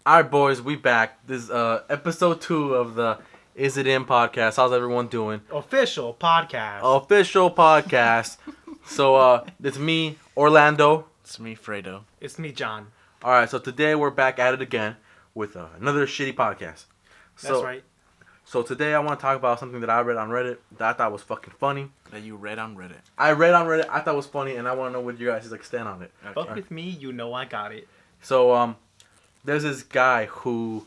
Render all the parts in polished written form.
All right, boys, we back. This is episode 2 of the Is It In podcast. How's everyone doing? Official podcast. Official podcast. So it's me, Orlando. It's me, Fredo. It's me, John. All right, so today we're back at it again with another shitty podcast. That's right. So today I want to talk about something that I read on Reddit that I thought was fucking funny. That you read on Reddit. I read on Reddit, I thought it was funny, and I want to know what you guys like stand on it. Okay. Fuck with me, you know I got it. So there's this guy who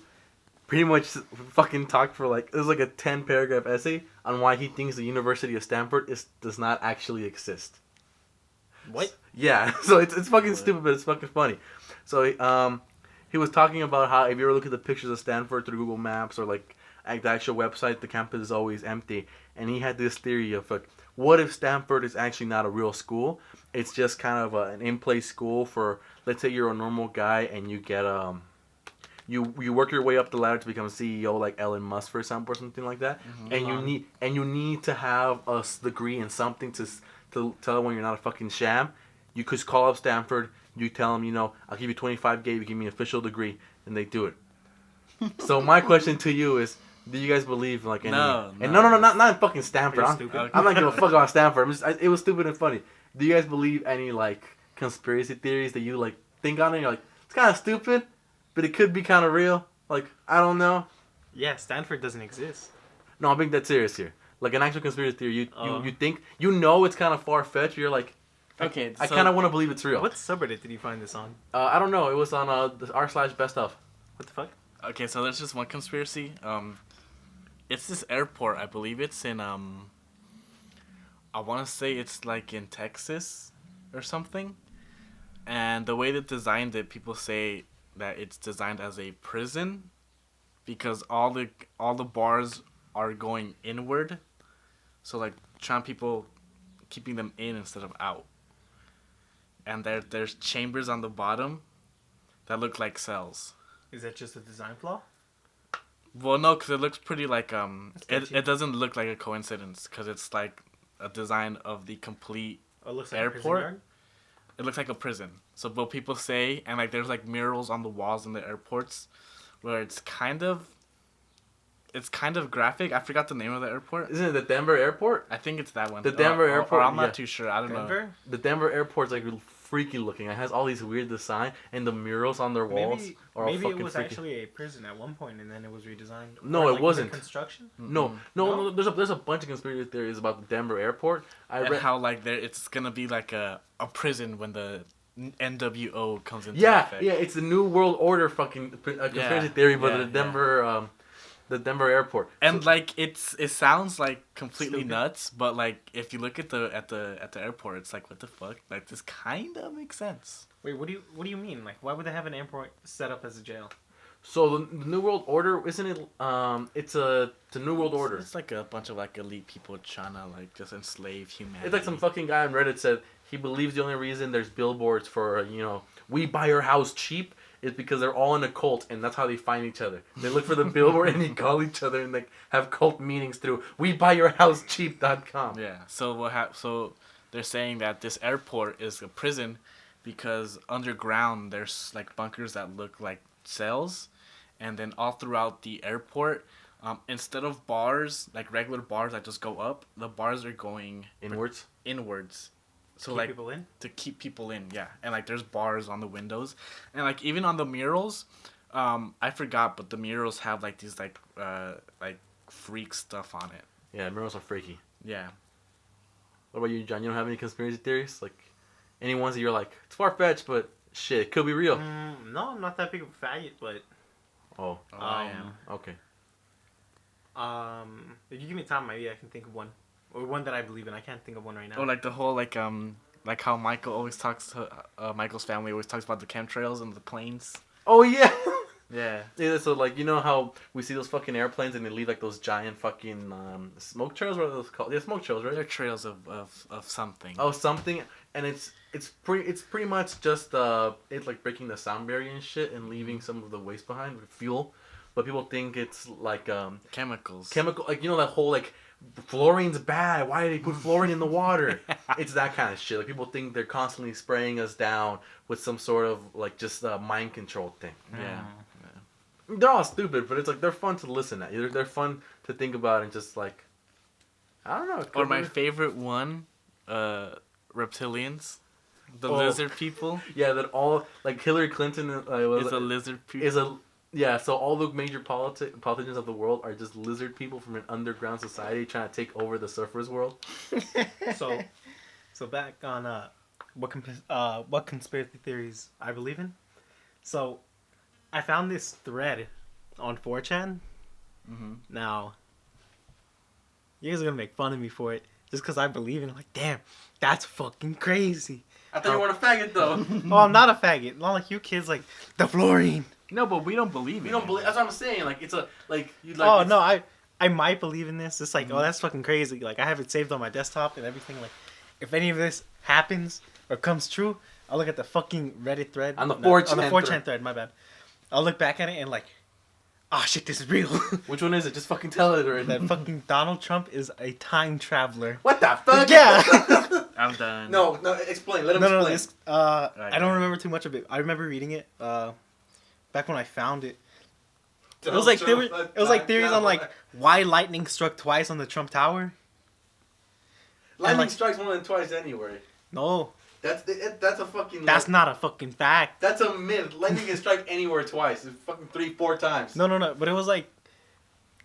pretty much fucking talked for like, it was like a 10 paragraph essay on why he thinks the University of Stanford does not actually exist. What? Yeah, so it's fucking stupid, but it's fucking funny. So he was talking about how if you ever look at the pictures of Stanford through Google Maps or like at the actual website, the campus is always empty. And he had this theory of like, what if Stanford is actually not a real school? It's just kind of an in-place school for, let's say you're a normal guy and you get you work your way up the ladder to become a CEO like Elon Musk, for example, or something like that. Mm-hmm. And you need to have a degree in something to tell when you're not a fucking sham. You could call up Stanford. You tell them, I'll give you 25K if you give me an official degree, and they do it. So my question to you is, do you guys believe like any? No. Not in fucking Stanford. You're I'm stupid. not giving a fuck about Stanford. It was stupid and funny. Do you guys believe any like conspiracy theories that you like think on and you're like, it's kind of stupid, but it could be kind of real? Like, I don't know. Yeah, Stanford doesn't exist. No, I'm being dead serious here. Like an actual conspiracy theory, you think it's kind of far fetched. You're like, Okay. I kind of want to believe it's real. What subreddit did you find this on? I don't know. It was on r/best of. What the fuck? Okay, so there's just one conspiracy. It's this airport. I believe it's in I want to say it's like in Texas or something. And the way they designed it, people say that it's designed as a prison because all the bars are going inward. So like keeping them in instead of out. And there's chambers on the bottom that look like cells. Is that just a design flaw? Well, no, because it looks pretty like sketchy. it doesn't look like a coincidence because it's like a design of the complete. Oh, it looks like Airport? a prison yard? It looks like a prison. So what people say, and like there's like murals on the walls in the airports, where it's kind of graphic. I forgot the name of the airport. Isn't it the Denver airport? I think it's that one. The Denver airport, Or I'm yeah. not too sure. I don't know. Denver? The Denver airport's like freaky looking. It has all these weird design and the murals on their walls are all Maybe fucking it was freaky. actually a prison at one point and then it was redesigned. No, Or, it like, wasn't. Construction? No. There's a bunch of conspiracy theories about the Denver airport. And how like it's gonna be like a prison when the NWO comes into Yeah, effect. yeah, it's the New World Order fucking conspiracy Yeah, theory, but yeah, the Denver airport. And like it sounds like completely Stupid. nuts, but like if you look at the airport, it's like what the fuck? Like this kind of makes sense. Wait, what do you mean? Like, why would they have an airport set up as a jail? So the New World Order, isn't it? It's a New World Order. It's like a bunch of like elite people trying to like just enslave humanity. It's like some fucking guy on Reddit said he believes the only reason there's billboards for we buy your house cheap is because they're all in a cult and that's how they find each other. They look for the billboard and they call each other and like have cult meetings through WeBuyYourHouseCheap.com. Yeah. So so they're saying that this airport is a prison because underground there's like bunkers that look like cells, and then all throughout the airport, instead of bars like regular bars that just go up, the bars are going inwards. So Keep like people in? to keep people in, yeah. And like there's bars on the windows, and like even on the murals, I forgot, but the murals have like these like freak stuff on it. Yeah, murals are freaky. Yeah. What about you, John? You don't have any conspiracy theories? Like any ones that you're like, it's far fetched, but shit, it could be real. No, I'm not that big of a faggot, but Oh, I am. okay. If you give me time, maybe I can think of one. Or one that I believe in. I can't think of one right now. Or like the whole like how Michael always talks to Michael's family always talks about the chemtrails and the planes. Oh yeah. Yeah. Yeah, so like how we see those fucking airplanes and they leave like those giant fucking smoke trails. What are those called? Yeah, smoke trails, right? They're trails of something. Oh, something, and it's pretty much just it's like breaking the sound barrier and shit and leaving some of the waste behind with fuel, but people think it's like Chemicals. like that whole like fluorine's bad. Why did they put fluorine in the water? It's that kind of shit. Like people think they're constantly spraying us down with some sort of like just mind control thing. Yeah. They're all stupid, but it's like they're fun to listen at. They're fun to think about and just like, I don't know. Or my favorite one, reptilians, the lizard people. Yeah, that all like Hillary Clinton Is a lizard people. So all the major politicians of the world are just lizard people from an underground society trying to take over the surfers world. So back on what conspiracy theories I believe in. So I found this thread on 4chan. Mm-hmm. Now, you guys are gonna make fun of me for it just because I believe in it. Like, damn, that's fucking crazy. I thought you were a faggot though. Oh, I'm not a faggot. Not like you kids, like the fluorine. No, but we don't believe We it. don't believe. That's what I'm saying. Like it's a like you like. Oh it's- no, I might believe in this. It's like, oh, that's fucking crazy. Like I have it saved on my desktop and everything. Like, if any of this happens or comes true, I'll look at the fucking Reddit thread On the on 4chan 4chan thread. My bad. I'll look back at it and like, oh shit, this is real. Which one is it? Just fucking tell it already. That fucking Donald Trump is a time traveler. What the fuck? Yeah. I'm done. No, explain. Let him No, explain. this, I don't remember too much of it. I remember reading it back when I found it. It was like theories on like why lightning struck twice on the Trump Tower. lightning like- strikes more than twice anywhere. No, That's a fucking. that's not a fucking fact. That's a myth. Lightning can strike anywhere twice. It's fucking 3-4 times. No, but it was like,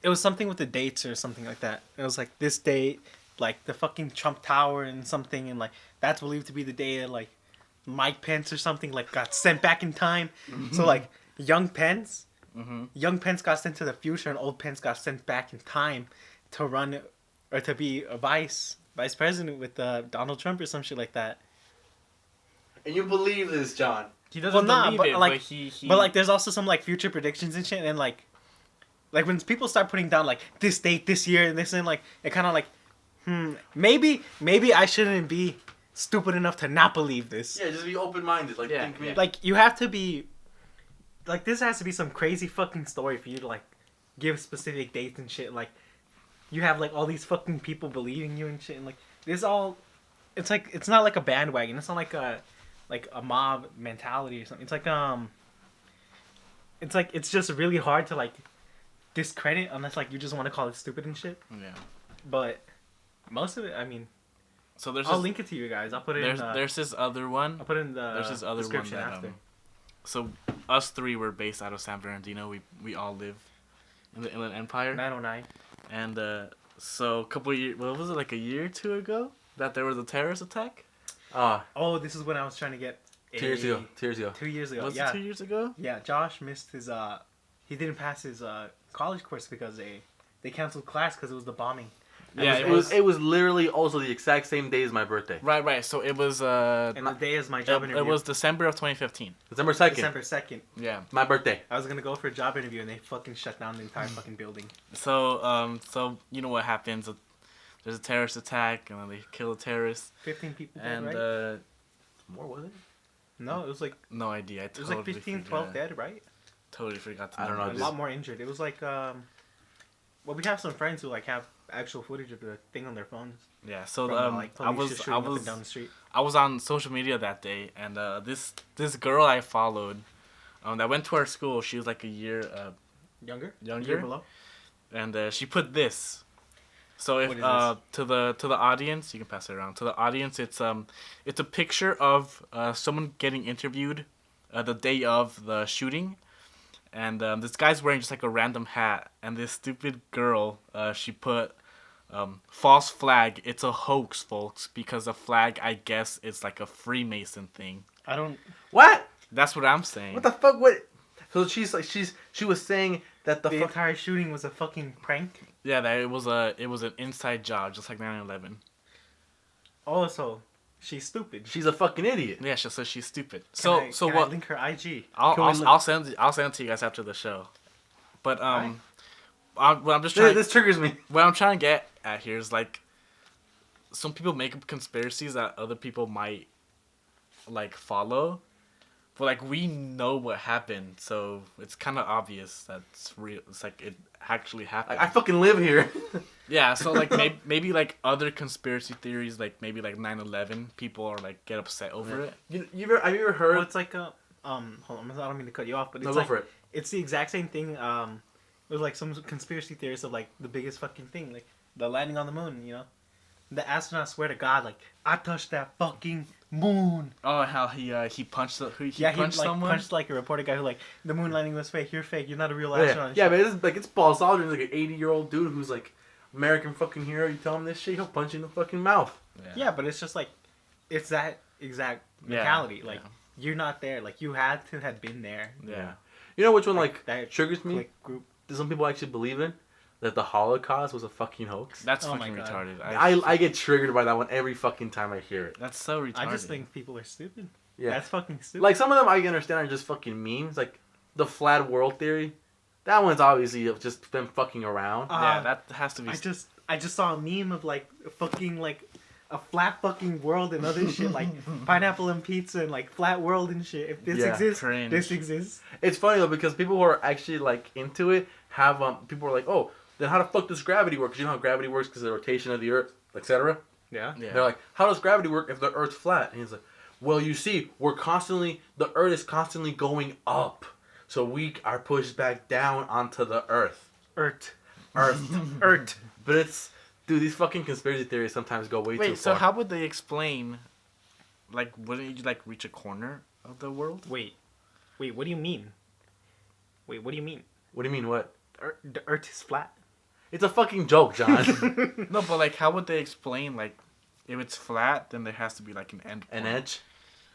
it was something with the dates or something like that. It was like this date, like the fucking Trump Tower and something, and like that's believed to be the day that like Mike Pence or something like got sent back in time. So like young Pence got sent to the future, and old Pence got sent back in time to run or to be a vice president with Donald Trump or some shit like that. And you believe this, John? He doesn't Well, nah, believe but, it, like- but he. But like, there's also some like future predictions and shit, and like when people start putting down like this date, this year, and this, and like it kind of like, maybe I shouldn't be stupid enough to not believe this. Yeah, just be open-minded. Like, Yeah, think yeah. Like you have to be, like this has to be some crazy fucking story for you to like give specific dates and shit. Like you have like all these fucking people believing you and shit, and like this all, it's like it's not like a bandwagon. It's not like a mob mentality or something. It's like it's just really hard to like discredit unless like you just want to call it stupid and shit. Yeah. But most of it, I mean, So there's I'll this, link it to you guys. I'll put it there's this other one. I'll put it in the There's this other one description that after. so us three were based out of San Bernardino. We all live in the Inland Empire. 909. And so a couple years, what was it, like a year or two ago, that there was a terrorist attack? Oh, this is when I was trying to get 2 years ago. 2 years ago. 2 years ago. Was Yeah. it 2 years ago? Yeah, Josh missed his he didn't pass his college course because they canceled class because it was the bombing. Yeah, It was literally also the exact same day as my birthday. Right. So it was And the day is my job interview. it was December of 2015. December 2nd. December 2nd. Yeah. My birthday. I was gonna go for a job interview and they fucking shut down the entire fucking building. So you know what happens? There's a terrorist attack, and then they kill a terrorist. 15 people dead, And right? More was it? No, it was like no idea. it was like 15, 12 dead, right? Totally forgot to. I don't know, A just- lot more injured. It was like well, we have some friends who like have actual footage of the thing on their phones. Yeah. So From, like, I police was just I shooting up was and down the street. I was on social media that day, and this girl I followed, that went to our school. She was like a year Younger? Younger? Year below? and she put this. So if What is this? to the audience, you can pass it around. To the audience, it's a picture of someone getting interviewed the day of the shooting, and this guy's wearing just like a random hat, and this stupid girl she put false flag. It's a hoax, folks, because a flag, I guess, is like a Freemason thing. I don't. What? That's what I'm saying. What the fuck? What? So she was saying that the The fuck. entire shooting was a fucking prank. Yeah, that it was an inside job, just like 9/11. Also, she's stupid. She's a fucking idiot. Yeah, so she's stupid. Can I What? link her IG? I'll send it to you guys after the show. But I'm just trying. This triggers me. What I'm trying to get at here is like, some people make up conspiracies that other people might like follow, but like we know what happened, so it's kind of obvious that's real. It's like it actually happened. I fucking live here. Yeah, so like maybe like other conspiracy theories, like maybe like 9/11, people are like get upset over it. Have you ever heard? Well, it's like hold on, I don't mean to cut you off, but No, it's go like for it. it's the exact same thing. It was like some conspiracy theorists of like the biggest fucking thing, like the landing on the moon. You know, the astronauts swear to God, like I touched that fucking moon. Oh, how he punched he Yeah, he punched like someone. punched like a reporter guy who like the moon landing was fake. You're fake. You're not a real Yeah, astronaut. yeah, but it's like it's Paul Aldrin, like an 80-year-old dude who's like American fucking hero. You tell him this shit, he'll punch you in the fucking mouth. Yeah, but it's just like it's that exact Yeah, mentality. Like yeah. you're not there. Like you had to have been there. Yeah. You know which one like that triggers me? Click group. Do some people actually believe in that the Holocaust was a fucking hoax? That's Oh my fucking God. retarded. I get triggered by that one every fucking time I hear it. That's so retarded. I just think people are stupid. Yeah, That's fucking stupid. like some of them I can understand are just fucking memes. Like the flat world theory, that one's obviously just been fucking around. Yeah, that has to be. I just saw a meme of like fucking like a flat fucking world and other shit like pineapple and pizza and like flat world and shit. If this Yeah, exists, cringe. this exists. It's funny though because people who are actually like into it have people are like, oh, then how the fuck does gravity work? 'Cause you know how gravity works because of the rotation of the Earth, etc. Yeah. Yeah. They're like, how does gravity work if the Earth's flat? And he's like, well, you see, the Earth is constantly going up, so we are pushed back down onto the Earth. Earth. Earth. But it's, dude, these fucking conspiracy theories sometimes go way too Wait, so far. how would they explain? Like, wouldn't you like reach a corner of the world? Wait, what do you mean? Wait, what do you mean? What do you mean? What? The Earth is flat. It's a fucking joke, John. No, but like, how would they explain like, if it's flat, then there has to be like an end. An point. edge.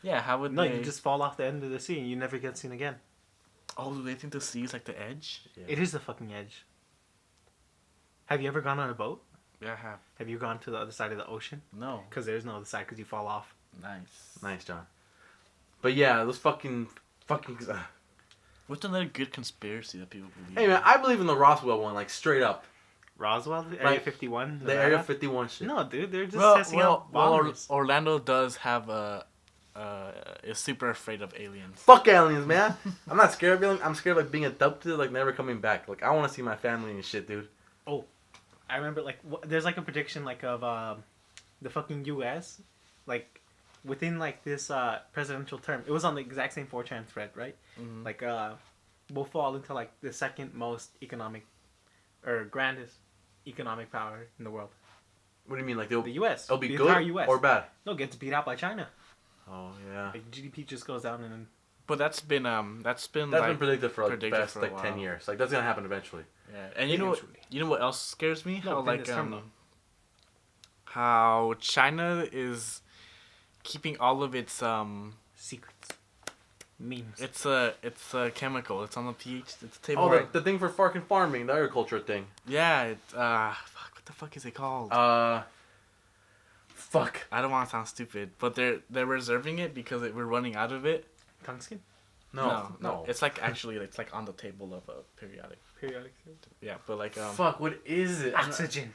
Yeah, how would No, they? you just fall off the end of the sea and you never get seen again. Oh, do they think the sea is like the edge? Yeah. It is the fucking edge. Have you ever gone on a boat? Yeah, I have. Have you gone to the other side of the ocean? No. Because there's no other side because you fall off. Nice. Nice, John. But yeah, those fucking. What's another good conspiracy that people believe? Hey man, I believe in the Roswell one, like straight up. Roswell, Area Like, 51? The Area 51 shit. No, dude, they're just Well, testing out bombers. Orlando does have is super afraid of aliens. Fuck aliens, man. I'm not scared of aliens. I'm scared of like being adopted, like never coming back. Like I want to see my family and shit, dude. I remember, like, there's, like, a prediction, like, of the fucking U.S., like, within, like, this presidential term. It was on the exact same 4chan thread, right? Mhm. Like, we'll fall into, like, the second most economic, or grandest economic power in the world. What do you mean? Like they'll The U.S. it'll be the good entire U.S. or bad? No, gets beat out by China. Oh yeah. Like, GDP just goes down and then... But that's been That's like, been predicted for like the predicted past for a like 10 while. years. Like that's gonna happen eventually. yeah. And you know Eventually. what else scares me? No, How within like this term, though. how China is keeping all of its Secrets. Memes. it's a chemical. It's on the pH. It's a table. Oh, right- the thing for fucking farming, the agriculture thing. yeah. It's fuck. What the fuck is it called? Fuck. I don't want to sound stupid, but they're reserving it because we're running out of it. Tungsten? No. It's like actually it's like on the table of a periodic. Periodic Yeah, but like Fuck. What is it? Oxygen.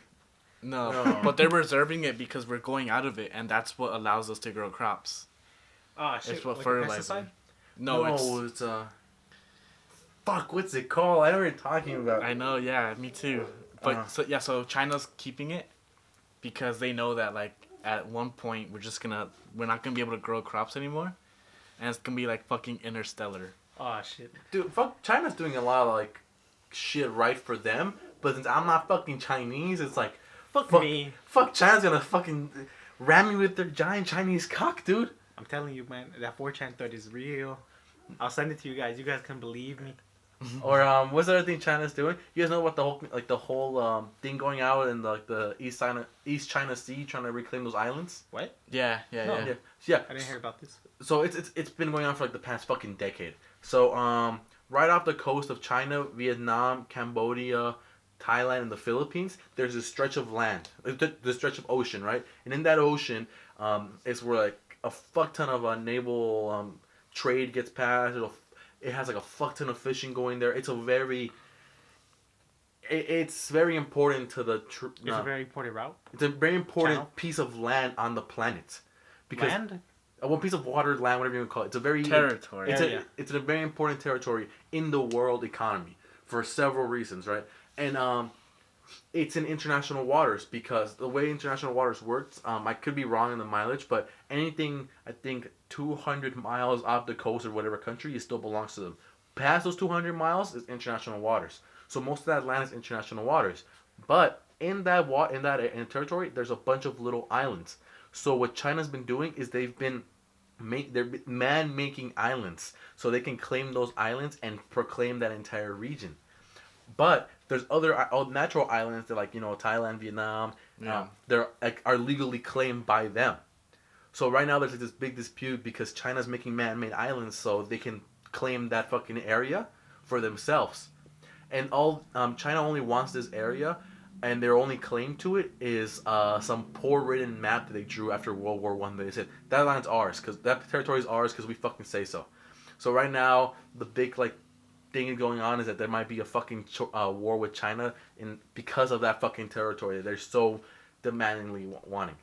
no, No. but they're reserving it because we're going out of it, and that's what allows us to grow crops. Oh, shit. It's what like a fertilizer. pesticide? No, it's Fuck. What's it called? I know what you're talking about. I know. Yeah, me too. But Uh-huh. so China's keeping it because they know that like at one point we're not gonna be able to grow crops anymore, and it's gonna be like fucking interstellar. Oh, shit. Dude, fuck. China's doing a lot of like shit right for them, but since I'm not fucking Chinese, it's like Fuck me. Fuck, China's gonna fucking ram me with their giant Chinese cock, dude. I'm telling you, man, that 4chan thread is real. I'll send it to you guys. You guys can believe me. Or what's the other thing China's doing? You guys know about the whole thing going out in the East China Sea, trying to reclaim those islands? What? Yeah. No. Yeah. I didn't hear about this. So it's been going on for like the past fucking decade. So right off the coast of China, Vietnam, Cambodia, Thailand, and the Philippines, there's a stretch of land, the stretch of ocean, right? And in that ocean, is where like a fuck ton of naval trade gets passed. It has like a fuck ton of fishing going there. It's very important to the. It's a very important route. It's a very important Channel? piece of land on the planet, because Land? one piece of water, land, whatever you want to call it. It's a very Territory. Area. It's a very important territory in the world economy for several reasons, right? And It's in international waters because the way international waters works, I could be wrong in the mileage, but anything I think 200 miles off the coast of whatever country, it still belongs to them. Past those 200 miles is international waters. So most of that land is international waters. But in that in territory, there's a bunch of little islands. So what China's been doing is they're man making islands, so they can claim those islands and proclaim that entire region. But there's other natural islands that like Thailand, Vietnam, Yeah. they're like are legally claimed by them. So right now there's like this big dispute because China's making man-made islands so they can claim that fucking area for themselves. And all China only wants this area, and their only claim to it is some poor-written map that they drew after World War One. They said that land's ours because that territory is ours because we fucking say so. So right now the big like thing going on is that there might be a fucking war with China because of that fucking territory that they're so demandingly wanting.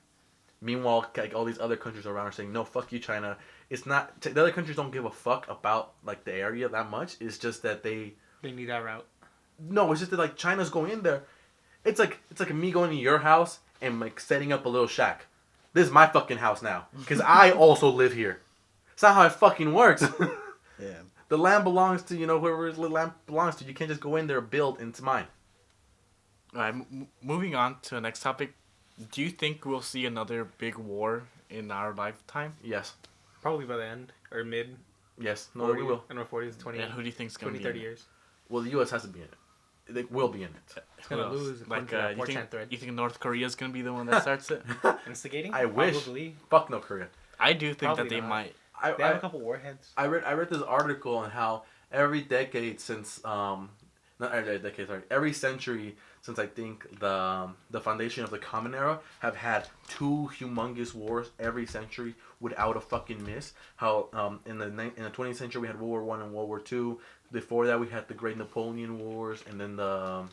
Meanwhile, like all these other countries around are saying, "No, fuck you, China." It's not the other countries don't give a fuck about like the area that much. It's just that they need that route. no. It's just that like China's going in there. It's like me going to your house and like setting up a little shack. This is my fucking house now because I also live here. It's not how it fucking works. Yeah. The land belongs to whoever the land belongs to. You can't just go in there and build. And it's mine. All right, moving on to the next topic. Do you think we'll see another big war in our lifetime? Yes. Probably by the end or mid. Yes. No, 40, we will. I don't know, 40s, 20, And who do you think's gonna 20, be 30 in it? years. Well, the U.S. has to be in it. They will be in it. It's gonna Who else? lose. Like, Like, you 4chan think thread. you think North Korea's gonna be the one that starts it? Instigating? I wish. Probably. Fuck no, Korea. I do think Probably that they not. might. They have a couple warheads. I read this article on how every decade since not every decade, sorry, every century since I think the foundation of the Common Era have had two humongous wars every century without a fucking miss. How in the 20th century we had World War One and World War Two. Before that we had the Great Napoleon Wars, and then the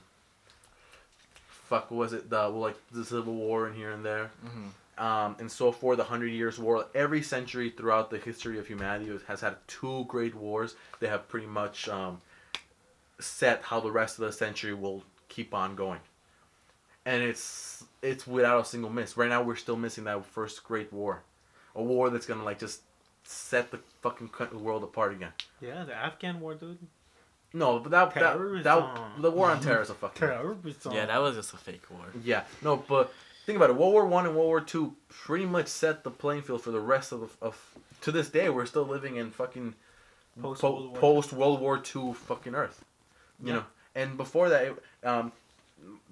fuck what was it the Civil War and here and there. Mm-hmm. And so for the 100 Years' War, every century throughout the history of humanity has had two great wars. They have pretty much set how the rest of the century will keep on going, and it's without a single miss. Right now, we're still missing that first great war, a war that's gonna like just set the fucking world apart again. Yeah, the Afghan war, dude. No, but that the war on terror is a fucking Terrorism. Yeah, that was just a fake war. yeah. No, but think about it. World War One and World War Two pretty much set the playing field for the rest of to this day. We're still living in fucking post World War Two fucking Earth, you know. And before that,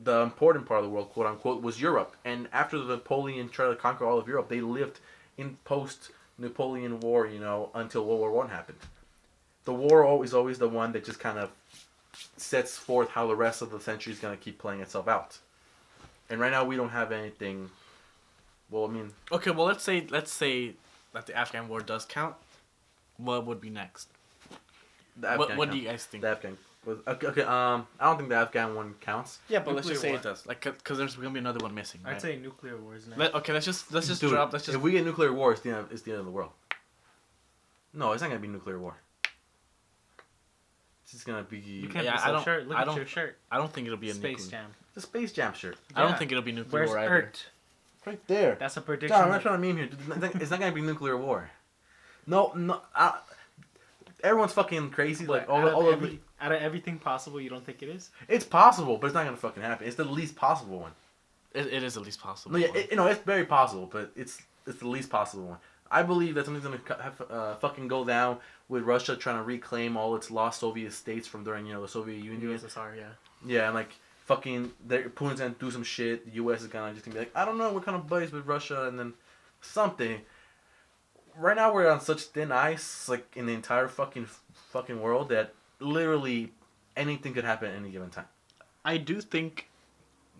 the important part of the world, quote unquote, was Europe. And after the Napoleon tried to conquer all of Europe, they lived in post Napoleon War, until World War One happened. The war is always the one that just kind of sets forth how the rest of the century is going to keep playing itself out. And right now we don't have anything. Well, I mean, Okay, well let's say that the Afghan war does count. What would be next? the Afghan. What do you guys think? The Afghan. Okay. I don't think the Afghan one counts. Yeah, but let's Nuclear just say war. it does. Like, cause there's gonna be another one missing. Right? I'd say nuclear wars next. Okay, let's just Dude, drop. Let's just. if we get nuclear war, it's the end of the world. No, it's not gonna be nuclear war. It's just gonna be You can't Yeah, be I so don't- shirt. Look I at don't- your shirt. I don't think it'll be a Space nuclear. Jam. the Space Jam shirt. I don't Yeah. think it'll be nuclear Where's war either. Earth? Right there. That's a prediction. John, I'm not trying to meme here. Dude. It's not gonna be nuclear war. No. Everyone's fucking crazy. Like out all of everything possible, you don't think it is? it's possible, but it's not gonna fucking happen. It's the least possible one. It is at least possible. No, yeah, it's very possible, but it's the least possible one. I believe that something's gonna fucking go down with Russia trying to reclaim all its lost Soviet states from during the Soviet Union. USSR, yeah. Yeah, and like fucking, Putin's gonna do some shit. The U.S. is gonna just gonna be like, I don't know, we're kind of buddies with Russia, and then something. Right now we're on such thin ice, like in the entire fucking world, that literally anything could happen at any given time. I do think,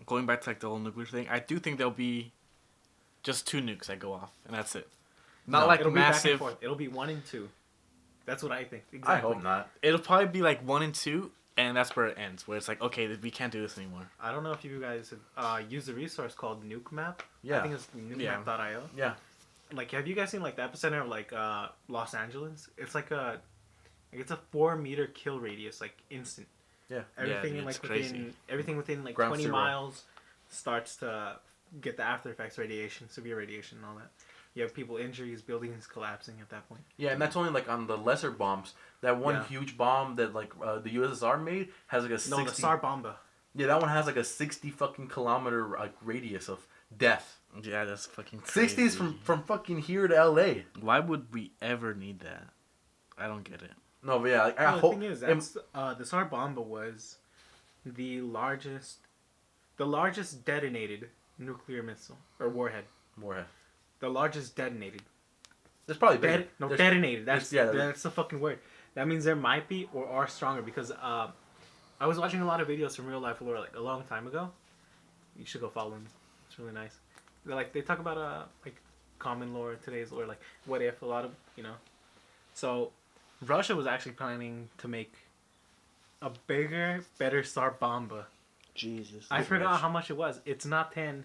going back to like the whole nuclear thing, I do think there'll be just 2 nukes that go off, and that's it. Not No, like It'll be back and massive. forth. It'll be 1 and 2. That's what I think. Exactly. I hope not. It'll probably be like 1 and 2, and that's where it ends. Where it's like, okay, we can't do this anymore. I don't know if you guys use a resource called Nuke Map. Yeah. I think it's nukemap.io. Yeah. Like, have you guys seen like the epicenter of like Los Angeles? It's like it's a 4-meter kill radius, like instant. Yeah. Everything Yeah, in it's like crazy. within everything within like Ground 20 zero. miles starts to get the after effects radiation, severe radiation, and all that. You have people injuries, buildings collapsing at that point. Yeah, and that's only like on the lesser bombs. That one Yeah. huge bomb that like the USSR made has like a No, 60. the Tsar Bomba. Yeah, that one has like a 60 fucking kilometer like radius of death. Yeah, that's fucking crazy. 60 is from fucking here to LA. Why would we ever need that? I don't get it. No, but yeah, like, I Well, the hope. thing is, that's the Tsar Bomba was the largest detonated nuclear missile or warhead. Warhead. The largest detonated. There's probably bigger. There's- Detonated. That's there's- that's the fucking word. That means there might be or are stronger because I was watching a lot of videos from Real Life Lore like a long time ago. You should go follow them. It's really nice. They talk about like common lore, today's lore, like what if a lot of So Russia was actually planning to make a bigger, better Tsar Bomba. Jesus. I forgot how much it was. It's not 10.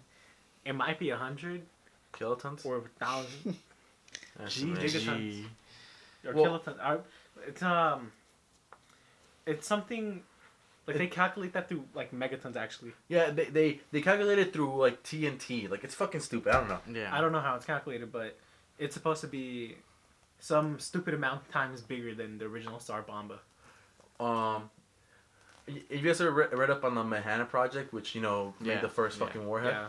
It might be 100 kilotons. or 1,000 That's Gee, amazing. gigatons. or Well- kilotons. It's something like they calculate that through like megatons actually. Yeah, they calculate it through like TNT. Like it's fucking stupid. I don't know. Yeah. I don't know how it's calculated, but it's supposed to be some stupid amount times bigger than the original Tsar Bomba. Have you guys ever read up on the Manhattan Project, which made Yeah, the first yeah, fucking warhead? Yeah.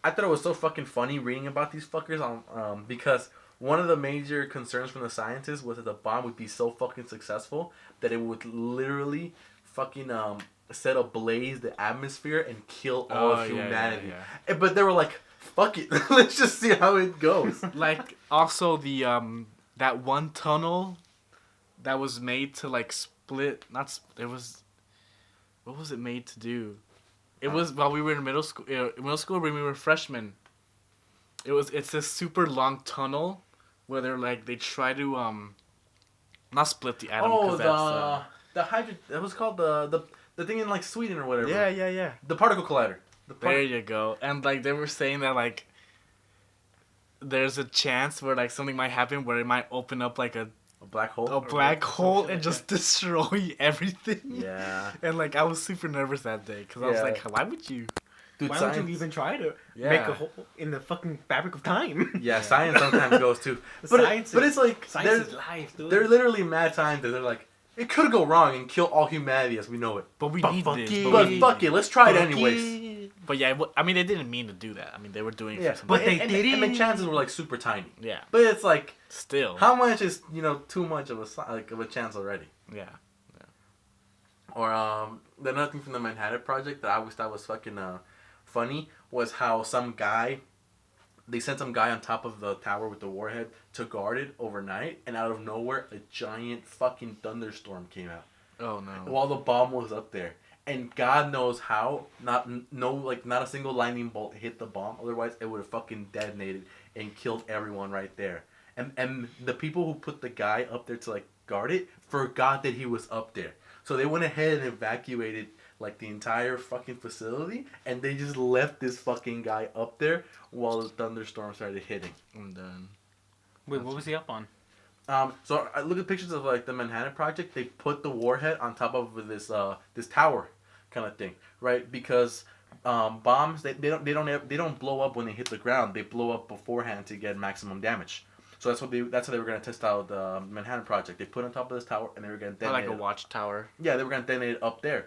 I thought it was so fucking funny reading about these fuckers on because one of the major concerns from the scientists was that the bomb would be so fucking successful that it would literally fucking set ablaze the atmosphere and kill all of humanity. But they were like, fuck it, let's just see how it goes. Like also the that one tunnel that was made to like split. It was. What was it made to do? It was while we were in middle school. When we were freshmen. It's this super long tunnel where they try to not split the atom. Oh, 'cause the hydro. That was called the thing in like Sweden or whatever. yeah. The particle collider. There you go. And like they were saying that like there's a chance where like something might happen where it might open up like a black hole. black hole shit and like just destroy everything. Yeah. And like I was super nervous that day because I was Yeah. like, why would you? Dude, Why science, would you even try to Yeah. make a hole in the fucking fabric of time? Yeah, science sometimes goes too. Science But is- it's like Science is life, dude. they're literally mad scientists. They're like, it could go wrong and kill all humanity as we know it. But we But need fuck this. it. But, But we fuck need it, let's try it anyways. But yeah, I mean, they didn't mean to do that. I mean, they were doing it Yeah, for some. but they and did the it. chances were like super tiny. Yeah, But it's like, still. how much is too much of a chance already? Yeah. Or the another thing from the Manhattan Project that I always thought was fucking funny was how they sent some guy on top of the tower with the warhead to guard it overnight, and out of nowhere a giant fucking thunderstorm came out Oh no. while the bomb was up there. And God knows how, not a single lightning bolt hit the bomb. Otherwise, it would have fucking detonated and killed everyone right there. And the people who put the guy up there to like guard it forgot that he was up there. So they went ahead and evacuated like the entire fucking facility, and they just left this fucking guy up there while the thunderstorm started hitting. I'm done. Wait, what was he up on? So I look at pictures of like the Manhattan Project. They put the warhead on top of this tower, kind of thing, right? Because bombs they don't blow up when they hit the ground. They blow up beforehand to get maximum damage. So that's how they were gonna test out the Manhattan Project. They put it on top of this tower and they were gonna Or detonate like a it. watchtower. Yeah, they were gonna detonate it up there.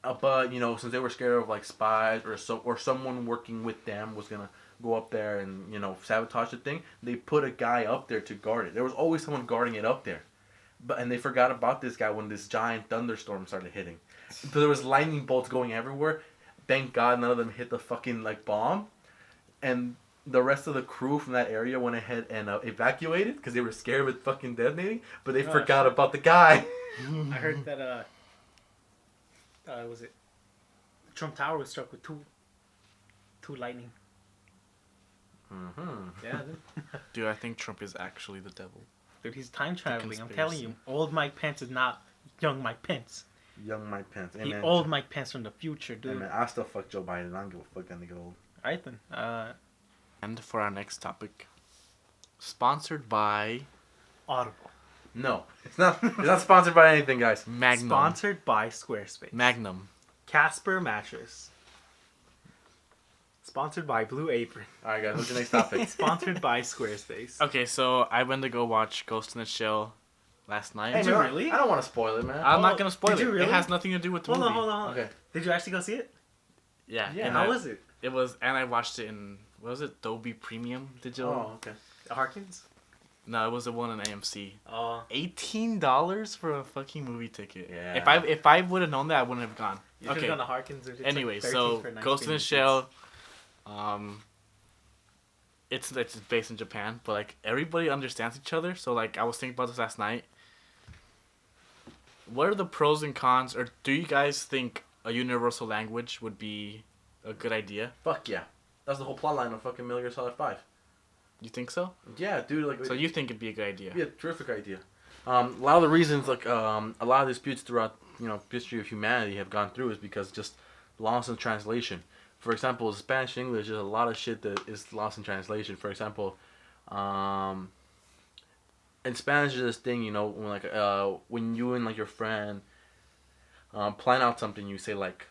But since they were scared of like spies or someone working with them was gonna go up there and sabotage the thing, they put a guy up there to guard it. There was always someone guarding it up there, and they forgot about this guy when this giant thunderstorm started hitting. So there was lightning bolts going everywhere. Thank God none of them hit the fucking like bomb, and the rest of the crew from that area went ahead and evacuated because they were scared with fucking detonating. But they Oh, forgot shit. about the guy. I heard that was it Trump Tower was struck with two lightning. Mm-hmm. Yeah, dude. Dude, I think Trump is actually the devil. Dude, he's time traveling. I'm telling you, conspiracy. old Mike Pence is not young Mike Pence. Young Mike Pence. He Amen. old Mike Pence from the future, Hey, dude. man, I still fuck Joe Biden. I don't give a fuck when they get old. Alright then. And for our next topic, sponsored by Audible. No, it's not. It's not sponsored by anything, guys. Magnum. Sponsored by Squarespace. Magnum. Casper mattress. Sponsored by Blue Apron. All right, guys. What's your next topic? Sponsored by Squarespace. Okay, so I went to go watch Ghost in the Shell last night. Did you really? I don't want to spoil it, man. I'm Oh, not gonna spoil did it. you really? It has nothing to do with the Hold movie. on. Okay. Did you actually go see it? Yeah. Yeah. and How I- was it? It was, and I watched it in, what was it, Dolby Premium Digital? Oh, okay. Harkins? No, it was the one in AMC. Oh. $18 for a fucking movie ticket. Yeah. If I would have known that, I wouldn't have gone. You should Okay. have gone to Harkins. It's Anyway, like 13 so for a nice Ghost in the premium Shell, it's based in Japan, but like everybody understands each other. So like I was thinking about this last night. What are the pros and cons, or do you guys think a universal language would be a good idea? Fuck yeah. That's the whole plot line of fucking Metal Gear Solid 5. You think so? Yeah, dude. Like, So you think it'd be a good idea? it'd be a terrific idea. A lot of the reasons, like, a lot of disputes throughout, history of humanity have gone through is because just lost in translation. For example, Spanish and English, there's a lot of shit that is lost in translation. For example, in Spanish, there's this thing, when you and, like, your friend plan out something, you say, like,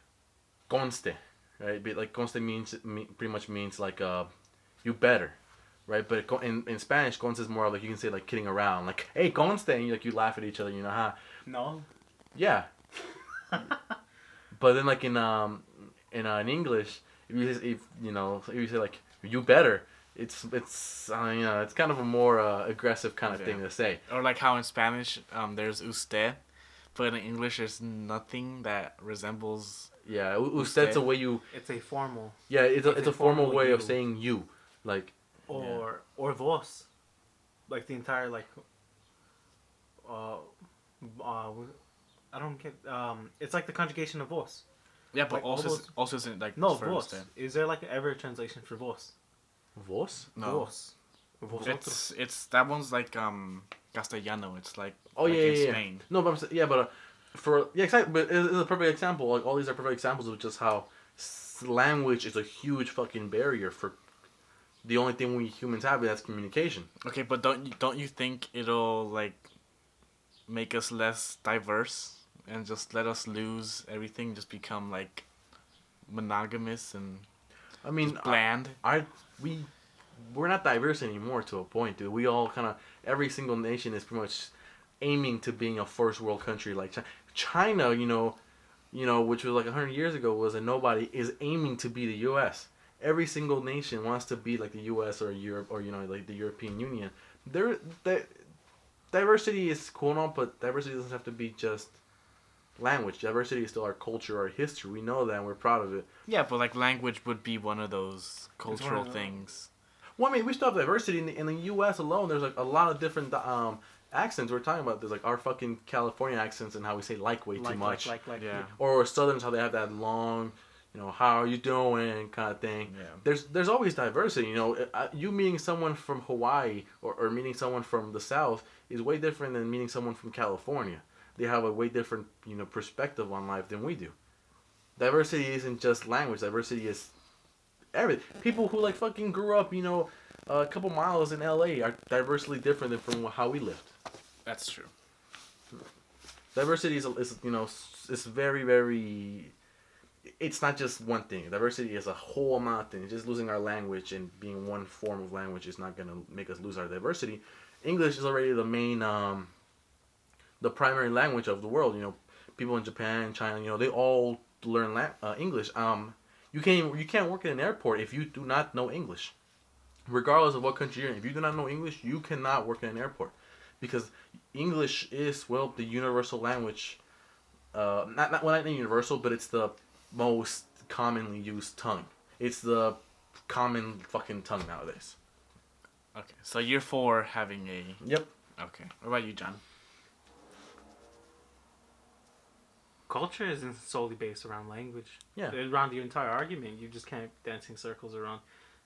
conste, right? But, like, conste pretty much means, like, you better. Right, but in Spanish, conste is more like you can say like kidding around, like hey conste, and you laugh at each other, No. yeah. But then like in English, if you say like you better, it's it's kind of a more aggressive kind of thing to say. Or like how in Spanish, there's usted, but in English there's nothing that resembles. Yeah, usted's a way you. It's a formal. Yeah, it's a formal way of you. saying you, like. Or vos. Like the entire like I don't get it's like the conjugation of vos. Yeah, but Like also isn't like No, for vos. usted. Is there like ever a translation for vos? Vos? No, Vos. Vosotros. it's that one's like Castellano. It's like Oh like yeah, in yeah, yeah. Spain. No, but exactly. But it's a perfect example. Like all these are perfect examples of just how language is a huge fucking barrier for the only thing we humans have, that's communication. Okay, but don't you think it'll like make us less diverse and just let us lose everything, just become like monogamous and I mean, just bland? we're not diverse anymore to a point, dude. We all kind of every single nation is pretty much aiming to being a first world country like China. Which was like 100 years ago was a nobody, is aiming to be the U.S. Every single nation wants to be like the U.S. or Europe or like the European Union. Diversity is cool and all, but diversity doesn't have to be just language. Diversity is still our culture, our history. We know that and we're proud of it. Yeah, but like language would be one of those one cultural of the- things. Well, I mean, we still have diversity in the U.S. alone. There's like a lot of different accents we're talking about. There's like our fucking California accents and how we say like way too much. Like, Yeah. Or Southerners, how they have that long, how are you doing kind of thing. Yeah. There's always diversity. You meeting someone from Hawaii or meeting someone from the South is way different than meeting someone from California. They have a way different perspective on life than we do. Diversity isn't just language. Diversity is everything. People who like fucking grew up a couple miles in LA are diversely different than from how we lived. That's true. Diversity is very, very. It's not just one thing. Diversity is a whole amount of things. Just losing our language and being one form of language is not gonna make us lose our diversity. English is already the main, the primary language of the world. People in Japan, China, they all learn English. You can't work in an airport if you do not know English. Regardless of what country you're in, if you do not know English, you cannot work in an airport, because English is the universal language. Not universal, but it's the most commonly used tongue. It's the common fucking tongue nowadays. Okay, so you're for having a. Yep. Okay. What about you, John? culture isn't solely based around language. Yeah. Around your entire argument, you just can't dance in circles around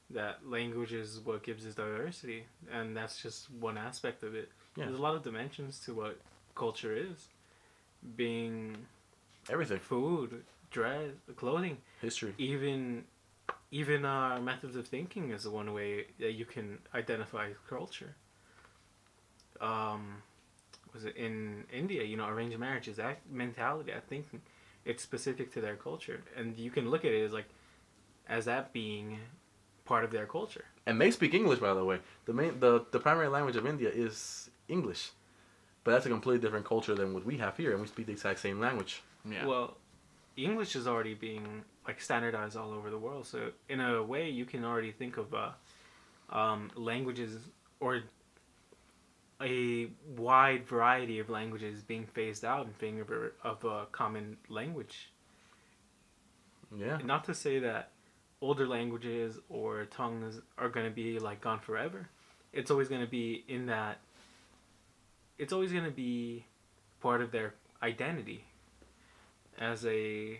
that language is what gives us diversity, and that's just one aspect of it. Yeah. There's a lot of dimensions to what culture is. Being Everything. food, dress, clothing, History. even our methods of thinking is the one way that you can identify culture. was it in India? Arranged marriages. That mentality, I think, it's specific to their culture, and you can look at it as that being part of their culture. And they speak English, by the way. The primary language of India is English, but that's a completely different culture than what we have here, and we speak the exact same language. Yeah. Well, English is already being like standardized all over the world, so in a way, you can already think of languages or a wide variety of languages being phased out in favor of a common language. Yeah. Not to say that older languages or tongues are going to be like gone forever. It's always going to be in that. It's always going to be part of their identity as a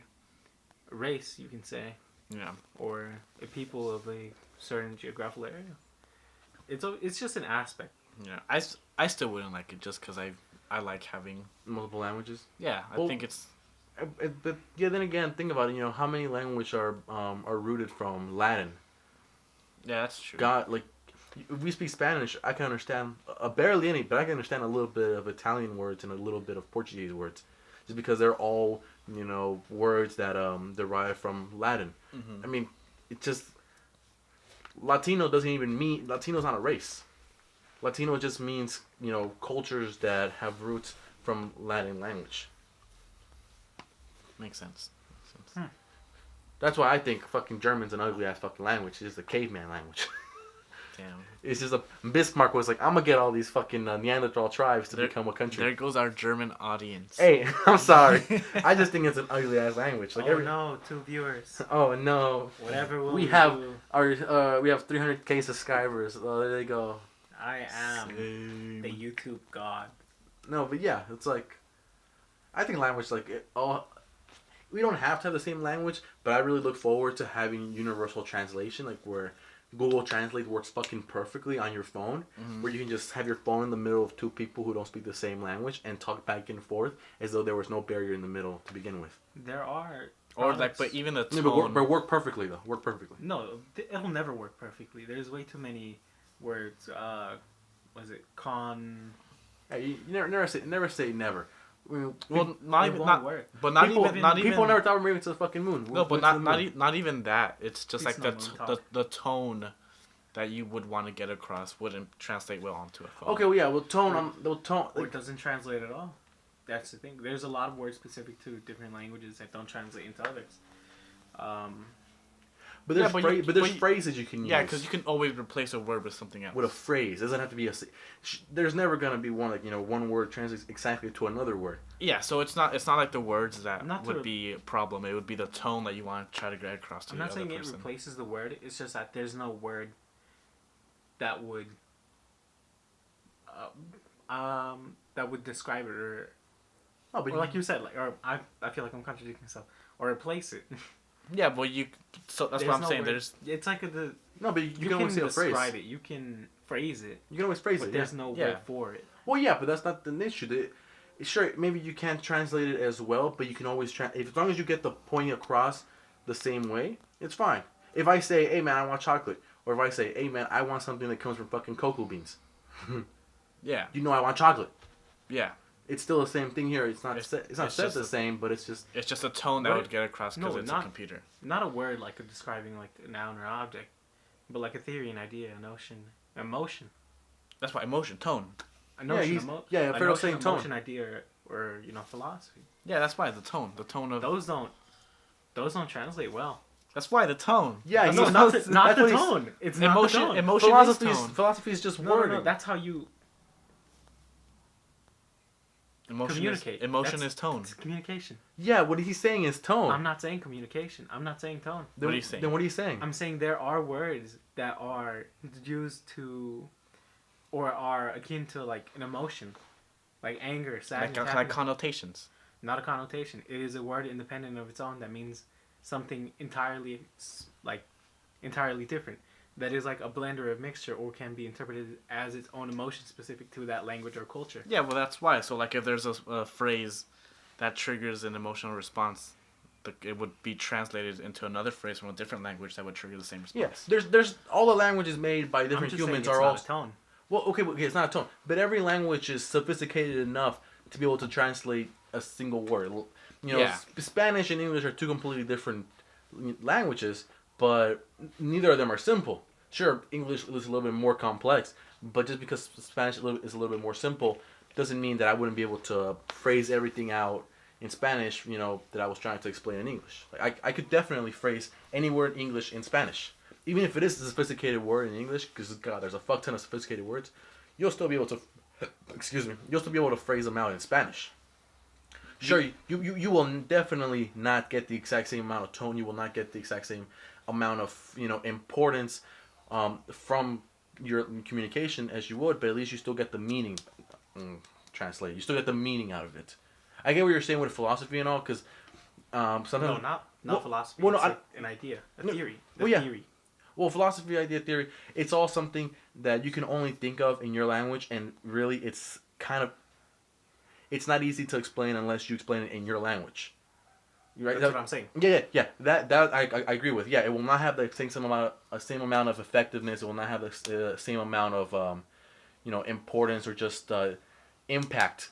race, you can say, Yeah. or a people of a certain geographical area. It's just an aspect. Yeah. I still wouldn't like it just because I like having. Multiple languages. Yeah. I Well, think it's. But yeah, then again, think about it. How many languages are rooted from Latin? Yeah, that's true. God, like, if we speak Spanish, I can understand barely any, but I can understand a little bit of Italian words and a little bit of Portuguese words, just because they're all words that derive from Latin. Mm-hmm. I mean, it just Latino doesn't even mean Latino's not a race. Latino just means cultures that have roots from Latin language. Makes sense. That's why I think fucking German's an ugly ass fucking language. It's just a caveman language. Damn. It's just Bismarck was like, I'm gonna get all these fucking Neanderthal tribes to become a country. There goes our German audience. Hey, I'm sorry. I just think it's an ugly ass language. Like No, 2 viewers. Oh no. Whatever will we have we have 300K subscribers. Oh, there they go. I am the YouTube god. No, but yeah, it's like I think language we don't have to have the same language, but I really look forward to having universal translation, like where Google Translate works fucking perfectly on your phone, where you can just have your phone in the middle of two people who don't speak the same language and talk back and forth as though there was no barrier in the middle to begin with. There are. Or but even the tone. No, but work perfectly though. Work perfectly. No, it'll never work perfectly. There's way too many words. Was it con? Yeah, you never say never. I mean, Well, not it even won't not, work. but not people, even not even. people never thought we were moving to the fucking moon. No, but not even that. It's just It's like not moon talk. the tone that you would want to get across wouldn't translate well onto a phone. Okay, well yeah, tone. Or it doesn't translate at all. That's the thing. There's a lot of words specific to different languages that don't translate into others. But there's Yeah, there's phrases you can use. Yeah, because you can always replace a word with something else. with a phrase. It doesn't have to be there's never gonna be one one word translates exactly to another word. Yeah, so it's not like the words that Not would to- be a problem. It would be the tone that you want to try to get across to I'm the not other saying person. it replaces the word. It's just that there's no word that would describe it or Oh, but like you said, I feel like I'm contradicting myself, or replace it. Yeah, but so that's what I'm saying. Word. It's like no, but you can always say a phrase. describe it. You can phrase it, You can always phrase but it. there's Yeah. no Yeah. word for it. Well, yeah, but that's not the issue. Sure, maybe you can't translate it as well, but you can always as long as you get the point across the same way, it's fine. If I say, "Hey man, I want chocolate," or if I say, "Hey man, I want something that comes from fucking cocoa beans," Yeah, I want chocolate. yeah. It's still the same thing here. It's not It's said just the same, but it's just It's just a tone that What- would get across because No, it's a not- computer. Not a word like describing like a noun or object, but like a theory, an idea, a notion, emotion. That's why emotion, tone. A notion, he's- emo- yeah, a Pharaoh's notion, saying tone. emotion, idea, or philosophy. Yeah, that's why the tone of. Those don't translate well. That's why the tone. yeah. No, he's- not that's the what he's- tone. It's Emotion- not the tone. emotion- Philosophy is just No, wording. that's how you Emotion communicate. Is, emotion That's- is tone. It's communication. Yeah, what he's saying is tone. I'm not saying communication. I'm not saying tone. Then, What are you saying? Then what are you saying? I'm saying there are words that are used to, or are akin to like an emotion, like anger, sadness. Like happiness. connotations. Not a connotation. It is a word independent of its own that means something entirely different. That is like a blend or a mixture, or can be interpreted as its own emotion specific to that language or culture. Yeah, well, that's why. So, like, if there's a phrase that triggers an emotional response, it would be translated into another phrase from a different language that would trigger the same response. Yes, there's all the languages made by different I'm just saying humans it's are not all. a tone. Well, okay, it's not a tone, but every language is sophisticated enough to be able to translate a single word. You know, Yeah. Spanish and English are two completely different languages, but neither of them are simple. Sure, English is a little bit more complex, but just because Spanish is a little bit more simple doesn't mean that I wouldn't be able to phrase everything out in Spanish, you know, that I was trying to explain in English. Like, I could definitely phrase any word in English in Spanish. Even if it is a sophisticated word in English, because, God, there's a fuck ton of sophisticated words, you'll still be able to, excuse me, you'll still be able to phrase them out in Spanish. Sure, you will definitely not get the exact same amount of tone. You will not get the exact same amount of, you know, importance from your communication as you would, but at least you still get the meaning translated. You still get the meaning out of it. I get what you're saying with philosophy and all, because sometimes... No, not Well, philosophy. well, no, it's I- like an idea, a No, theory. well, yeah. Theory. Well, philosophy, idea, theory, it's all something that you can only think of in your language, and really it's kind of... It's not easy to explain unless you explain it in your language. You right? That's what I'm saying. Yeah. That I agree with. Yeah, it will not have the same amount of effectiveness. It will not have the same amount of you know, importance or just impact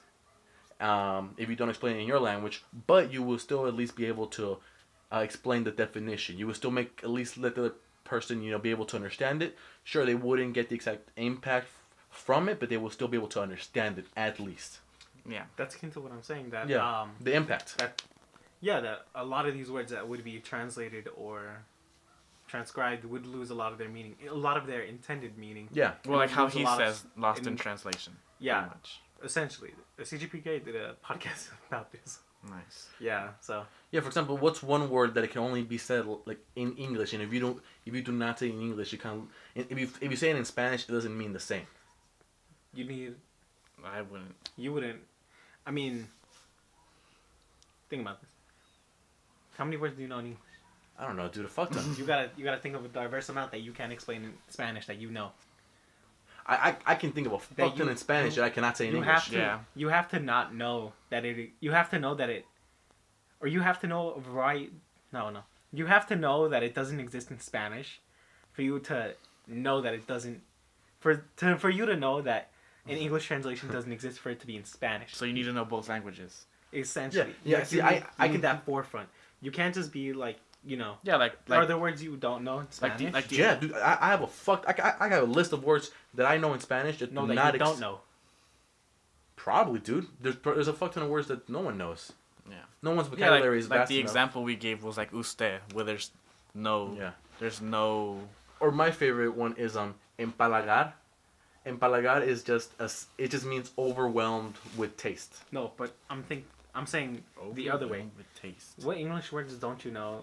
if you don't explain it in your language. But you will still at least be able to explain the definition. You will still make at least let the other person, you know, be able to understand it. Sure, they wouldn't get the exact impact from it, but they will still be able to understand it at least. Yeah. That's akin to what I'm saying. That Yeah, the impact. that a lot of these words that would be translated or transcribed would lose a lot of their meaning, a lot of their intended meaning. Yeah. Well, like how There's a he lot of says, lost in in- translation. Yeah. Pretty much. Essentially, the CGPK did a podcast about this. Nice. Yeah, so Yeah, for example, what's one word that it can only be said like in English, and if you do not say it in English, you can't. If you say it in Spanish, it doesn't mean the same. you need, I wouldn't. you wouldn't. I mean, think about this. How many words do you know in English? I don't know, dude. A fuck ton. You gotta think of a diverse amount that you can't explain in Spanish that you know. I can think of a fuck ton in Spanish that I cannot say in You English. have to. Yeah. You have to not know that it. You have to know that it, or you have to know right. No. You have to know that it doesn't exist in Spanish, for you to know that it doesn't. For you to know that an English translation doesn't exist for it to be in Spanish. So you need to know both languages. Essentially. Yeah, You see, need- I you can- need that forefront. You can't just be like, you know. Yeah, like Are there words you don't know in like Spanish? like Yeah, dude. I have a fuck. I got a list of words that I know in Spanish that no, do that not you don't know. Probably, dude. There's a fuck ton of words that no one knows. Yeah. No one's Yeah, vocabulary is like vast the enough. example we gave was like usted, where there's no, Yeah. there's no. Or my favorite one is empalagar. Empalagar is just it just means overwhelmed with taste. No, but I'm saying the other way. With taste. What English words don't you know?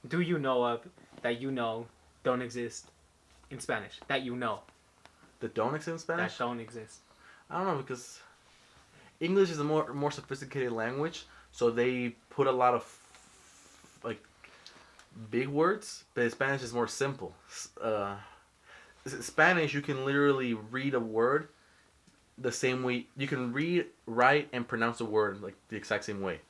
Do you know of that you know don't exist in Spanish? That you know That don't exist in Spanish? that don't exist. I don't know, because English is a more sophisticated language, so they put a lot of like big words, but Spanish is more simple. Spanish, you can literally read a word the same way. You can read, write, and pronounce a word like the exact same way.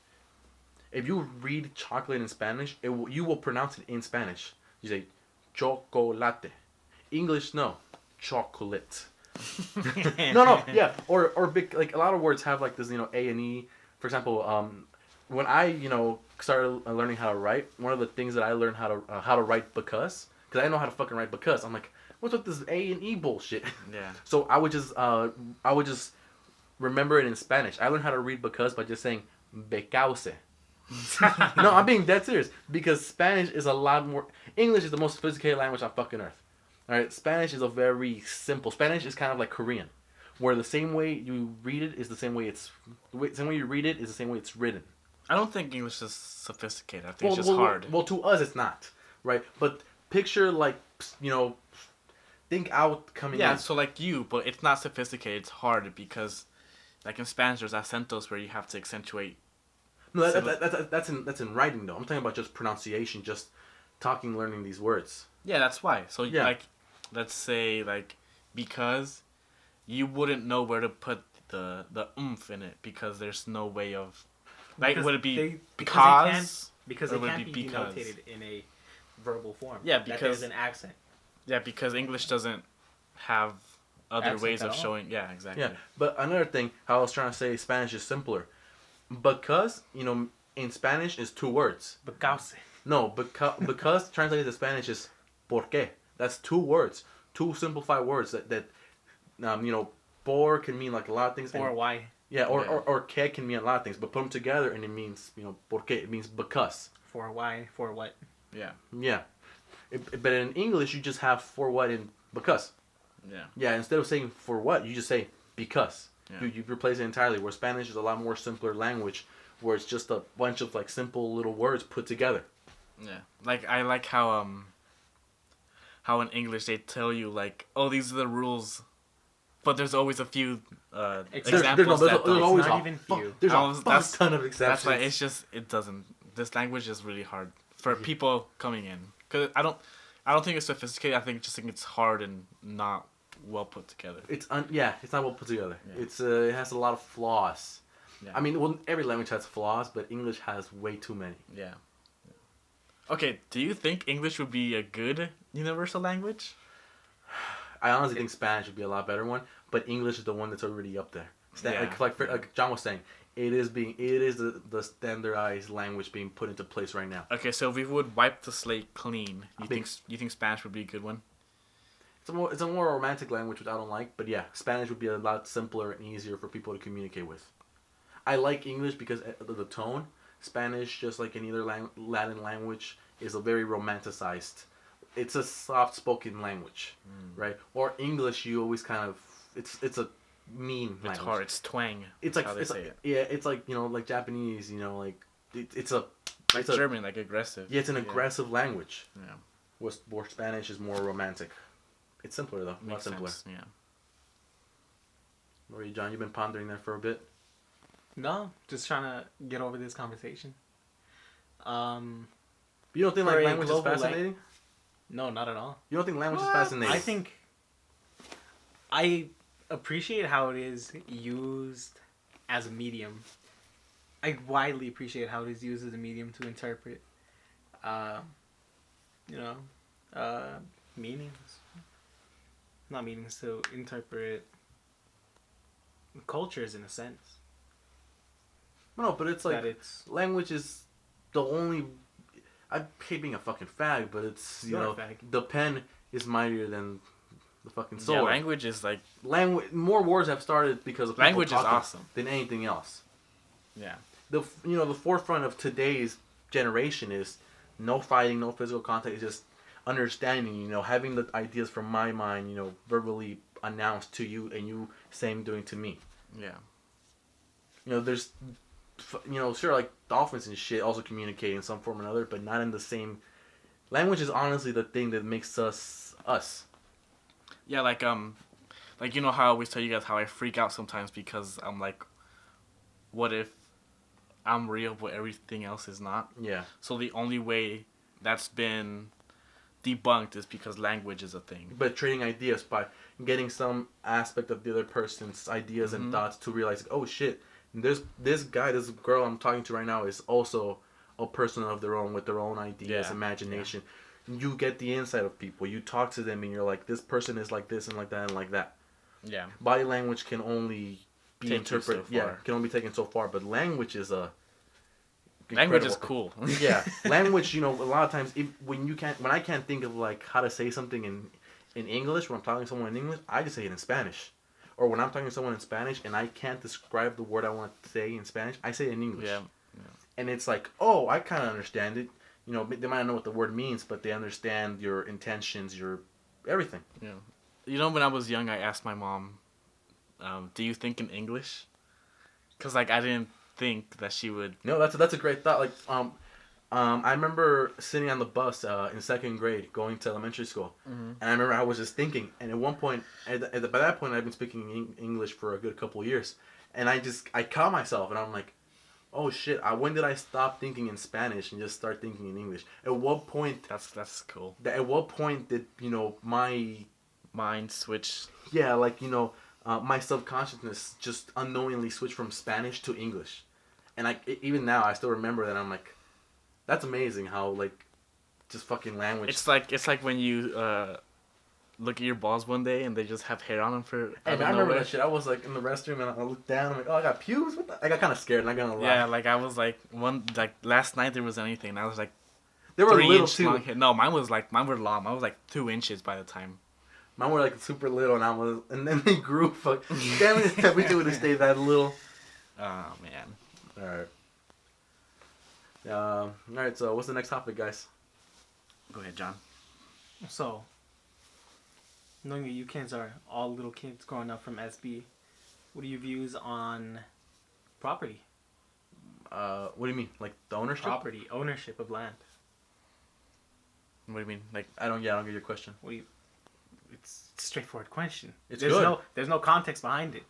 If you read chocolate in Spanish, you will pronounce it in Spanish. You say chocolate. English, no, chocolate. No, yeah, or big, like a lot of words have like this, you know, A and E. For example, when I, you know, started learning how to write, one of the things that I learned how to write because I didn't know how to fucking write because. I'm like, what's with this A and E bullshit? Yeah. So I would just remember it in Spanish. I learned how to read because by just saying because. No, I'm being dead serious, because Spanish is a lot more. English is the most sophisticated language on fucking earth. All right, Spanish is a very simple. Spanish is kind of like Korean, where the same way you read it is the same way same way you read it is the same way it's written. I don't think English is sophisticated. I think it's just hard. Well, to us it's not, right? But picture like, you know, think out coming Yeah, in. so like you, but it's not sophisticated. It's hard because, like in Spanish, there's acentos where you have to accentuate. No, that's in writing though. I'm talking about just pronunciation, just talking, learning these words. Yeah, that's why. So Yeah. like, let's say like, because you wouldn't know where to put the oomph in it because there's no way of, like, Because would it be they because? can't, because or it would it can't be be because? denotated in a verbal form. Yeah, that because- there's an accent. Yeah, because English doesn't have other accent ways at of all. showing. Yeah, exactly. Yeah, but another thing, how I was trying to say Spanish is simpler, because in Spanish is two words. Because No, because translated to Spanish is por qué. That's two words, two simplified words that por can mean like a lot of things. or and, why? yeah, Yeah. or que can mean a lot of things, but put them together and it means por qué. It means because. For why? For what? Yeah. Yeah, but in English you just have for what and because. Yeah. Yeah, instead of saying for what, you just say because. Yeah. You replace it entirely. Where Spanish is a lot more simpler language, where it's just a bunch of like simple little words put together. Yeah. Like I like how in English they tell you like, oh, these are the rules, but there's always a few examples there's that there's don't. always not a even fuck- few. There's I a was- fuck that's- ton of exceptions. That's why it's just it doesn't. This language is really hard for people coming in because I don't think it's sophisticated. I think it's hard and not well put together. it's not well put together. Yeah. It has a lot of flaws. Yeah. I mean, well, every language has flaws, but English has way too many. Yeah. Okay, do you think English would be a good universal language? I honestly think Spanish would be a lot better one, but English is the one that's already up there. Yeah. Like John was saying, it is the standardized language being put into place right now. Okay, so if we would wipe the slate clean, I think- you think Spanish would be a good one? It's a more romantic language, which I don't like, but yeah, Spanish would be a lot simpler and easier for people to communicate with. I like English because of the tone. Spanish, just like any other Latin language, is a very romanticized. It's a soft-spoken language, right? Or English, you always kind of it's a mean language. It's hard. It's twang. It's That's like how they it's say like, it. yeah, it's like like Japanese, like it's a Like it's a- German, like aggressive. yeah, it's an aggressive language. Yeah. Where Spanish is more romantic. It's simpler though, a lot Makes simpler. sense. Yeah. What are you, John? You've been pondering that for a bit. No, just trying to get over this conversation. You don't think For like a language is global fascinating? No, not at all. You don't think language What? is fascinating? I think I appreciate how it is used as a medium. I widely appreciate how it is used as a medium to interpret, meanings. Not meanings, to interpret cultures in a sense. no, but it's like that it's language is the only. I hate being a fucking fag, but it's You're a fag. the pen is mightier than the fucking sword. Yeah, language is like Language. More wars have started because of people Language is talking awesome. than anything else. yeah. The forefront of today's generation is no fighting, no physical contact. It's just understanding. Having the ideas from my mind, verbally announced to you, and you same doing to me. Yeah. There's, sure, like dolphins and shit also communicate in some form or another, but not in the same. Language is honestly the thing that makes us us. Yeah, like how I always tell you guys how I freak out sometimes because I'm like, what if I'm real but everything else is not? Yeah. So the only way that's been debunked is because language is a thing. But trading ideas by getting some aspect of the other person's ideas and thoughts to realize, oh shit, this girl I'm talking to right now is also a person of their own with their own ideas, Yeah. imagination. You get the insight of people. You talk to them and you're like, this person is like this and like that and like that. Yeah. Body language can only be Take you interpreted. so Yeah, far. can only be taken so far. But language is a Language is incredible- cool. Yeah, language. A lot of times, when I can't think of like how to say something in English when I'm talking to someone in English, I just say it in Spanish. Or when I'm talking to someone in Spanish and I can't describe the word I want to say in Spanish, I say it in English. Yeah. And it's like, oh, I kind of understand it. They might not know what the word means, but they understand your intentions, your everything. Yeah. When I was young, I asked my mom, do you think in English? Because, I didn't think that she would... No, that's a great thought. Like, I remember sitting on the bus in second grade going to elementary school, and I remember I was just thinking. And at one point, by that point, I'd been speaking English for a good couple of years, and I caught myself, and I'm like, oh shit! When did I stop thinking in Spanish and just start thinking in English? At what point? That's cool. At what point did my Mind switch. my subconsciousness just unknowingly switched from Spanish to English, and even now I still remember that. I'm like, that's amazing how just fucking language. It's like when you look at your balls one day and they just have hair on them for. Hey, out man, I of remember nowhere. that shit. I was like in the restroom and I looked down. I'm like, oh, I got pubes. What the? I got kind of scared. Not gonna lie. Yeah, like I was like last night there was anything. And I was like they were 3 little inch too. long hair. No, mine were long. Mine was like 2 inches by the time. Mine were like super little, and then they grew. Fuck, damn it! I wish they would have stayed that little. Oh man. All right. All right. So, what's the next topic, guys? Go ahead, John. So, knowing that you kids are all little kids growing up from SB, what are your views on property? What do you mean? Like the ownership? Property, ownership of land. What do you mean? Like I don't get your question. What do you? It's a straightforward question. It's there's good. There's no context behind it.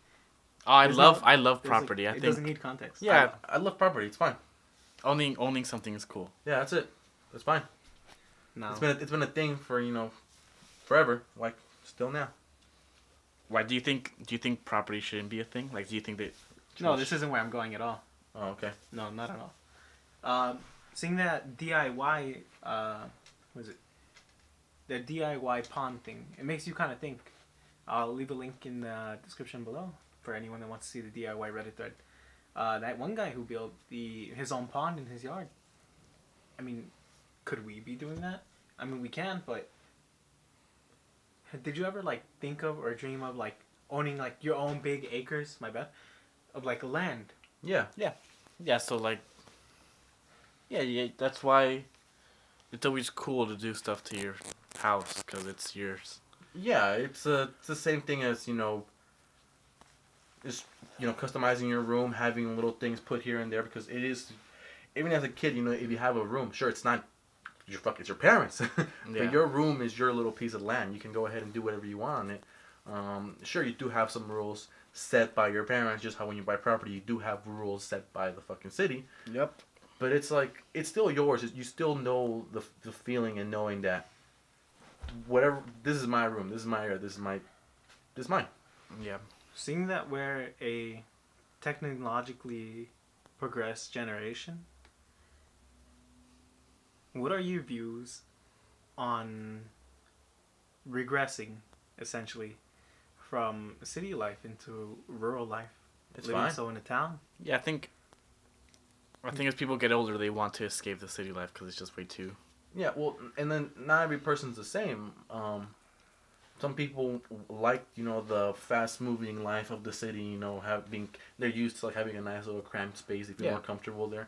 oh, I There's love there's property. like- I it think doesn't need context. Yeah. I love property. It's fine. owning something is cool. Yeah, that's it. That's fine. No. It's been a thing for forever. Like still now. Why do you think property shouldn't be a thing? Like, do you think that? No, this isn't where I'm going at all. Oh, okay. No, not at all. Seeing that DIY, was it? The DIY pond thing. It makes you kind of think. I'll leave a link in the description below for anyone that wants to see the DIY Reddit thread. That one guy who built his own pond in his yard. I mean, could we be doing that? I mean, we can, but did you ever like think of or dream of like owning like your own big acres? My bad, of like land. Yeah. Yeah. So like. Yeah. That's why. It's always cool to do stuff to your house because it's yours. Yeah, it's the same thing as just customizing your room, having little things put here and there because it is. Even as a kid, if you have a room, sure, it's not it's your parents, Yeah. but your room is your little piece of land. You can go ahead and do whatever you want on it. Sure, you do have some rules set by your parents, just how when you buy property, you do have rules set by the fucking city. Yep. But it's like it's still yours. You still know the feeling and knowing that whatever this is my room, this is my area, this is mine. Yeah. Seeing that we're a technologically progressed generation, what are your views on regressing, essentially, from city life into rural life? It's living fine. so in a town? Yeah. I think as people get older, they want to escape the city life because it's just way too. Yeah, well, and then not every person's the same. Some people like the fast moving life of the city. They're used to like having a nice little cramped space. They feel Yeah. more comfortable there.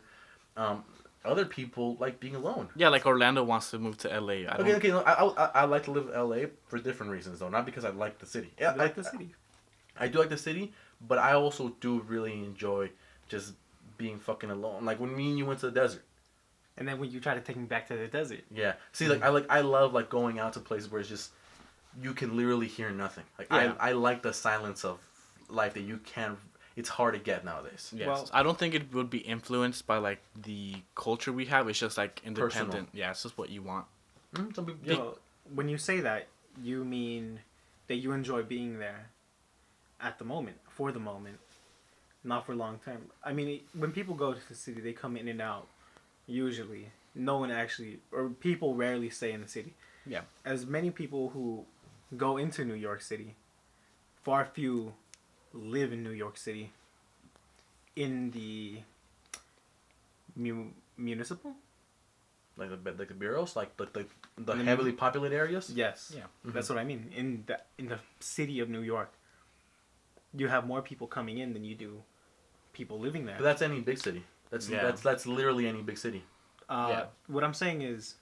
Other people like being alone. Yeah, like Orlando wants to move to LA. Okay. No, I like to live in LA for different reasons though, not because I like the city. Yeah, You like the city? I do like the city, but I also do really enjoy just being fucking alone. Like when me and you went to the desert. And then when you try to take me back to the desert. Yeah. See, I love like going out to places where it's just you can literally hear nothing. Like Yeah. I like the silence of life that you can. It's hard to get nowadays. Yes. Well- I don't think it would be influenced by like the culture we have. It's just like independent. Personal. Yeah, it's just what you want. Some people, yeah. So, when you say that, you mean that you enjoy being there at the moment, for the moment, not for long term. I mean, when people go to the city, they come in and out. Usually, no one actually, or people rarely stay in the city. Yeah. As many people who go into New York City, far few live in New York City. In the municipal? like the bureaus, like the In heavily populated areas. Yes. Yeah. That's what I mean. In the city of New York, you have more people coming in than you do people living there. But that's any big city. Yeah. That's literally any big city. Yeah. What I'm saying is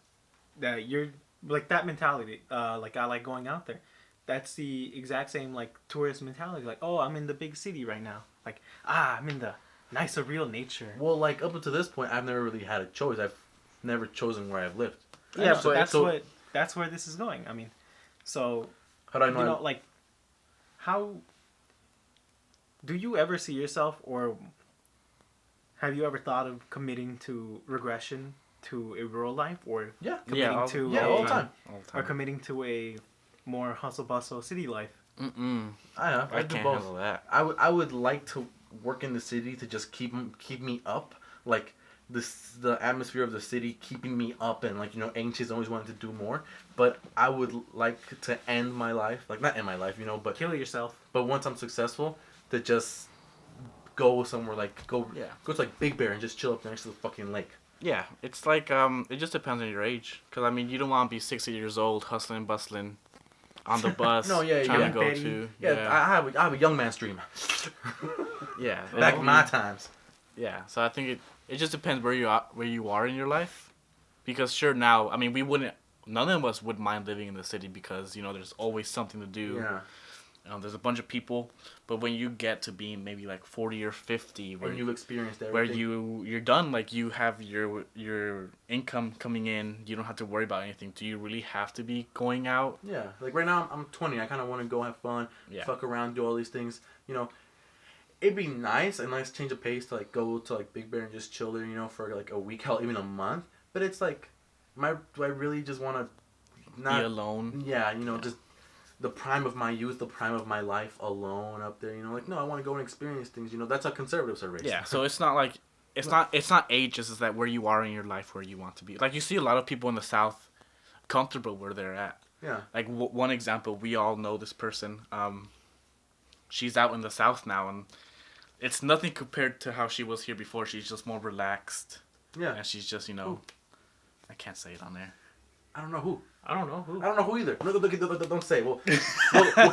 that you're like that mentality. Like I like going out there. That's the exact same like tourist mentality. Like, oh, I'm in the big city right now. Like, I'm in the nice, surreal nature. Well, like up until this point, I've never really had a choice. I've never chosen where I've lived. Yeah, So- but so- that's where this is going. I mean, so How do I know? you know, like, how do you ever see yourself, or have you ever thought of committing to regression to a rural life, or yeah, committing all, to yeah, all the time. All the or time. committing to a more hustle bustle city life? Mm-mm. I have. I I do can't both. handle that. I would like to work in the city to just keep me up. Like the atmosphere of the city keeping me up and like anxious, always wanting to do more. But I would like to end my life, like not end my life, but Kill yourself. but once I'm successful, to just go somewhere like go to like Big Bear and just chill up next to the fucking lake. Yeah, it's like it just depends on your age. Cause I mean, you don't want to be 60 years old, hustling, bustling, on the bus, No, yeah, trying yeah. to go Betty. to. Yeah, I have a young man's dream. Yeah. Back in my times. Yeah, so I think it just depends where you are in your life, because sure now, I mean, none of us would mind living in the city because there's always something to do. Yeah. There's a bunch of people, but when you get to being maybe like 40 or 50, where When you've experienced everything. where you're done, like you have your income coming in, you don't have to worry about anything. Do you really have to be going out? Yeah, like right now I'm 20. I kind of want to go have fun, Yeah. fuck around, do all these things. It'd be nice, a nice change of pace to like go to like Big Bear and just chill there, for like a week, hell, even a month. But it's like, do I really just want to Be alone. Yeah, just the prime of my youth, the prime of my life alone up there. Like no, I want to go and experience things. That's how conservatives are raised. Yeah, so it's not like it's not age, it's just that where you are in your life, where you want to be. Like you see a lot of people in the South comfortable where they're at. Yeah. Like one example, we all know this person. She's out in the South now, and it's nothing compared to how she was here before. She's just more relaxed. Yeah. And she's just Who? I can't say it on there. I don't know who. I don't know who. I don't know who either. No, don't say. We'll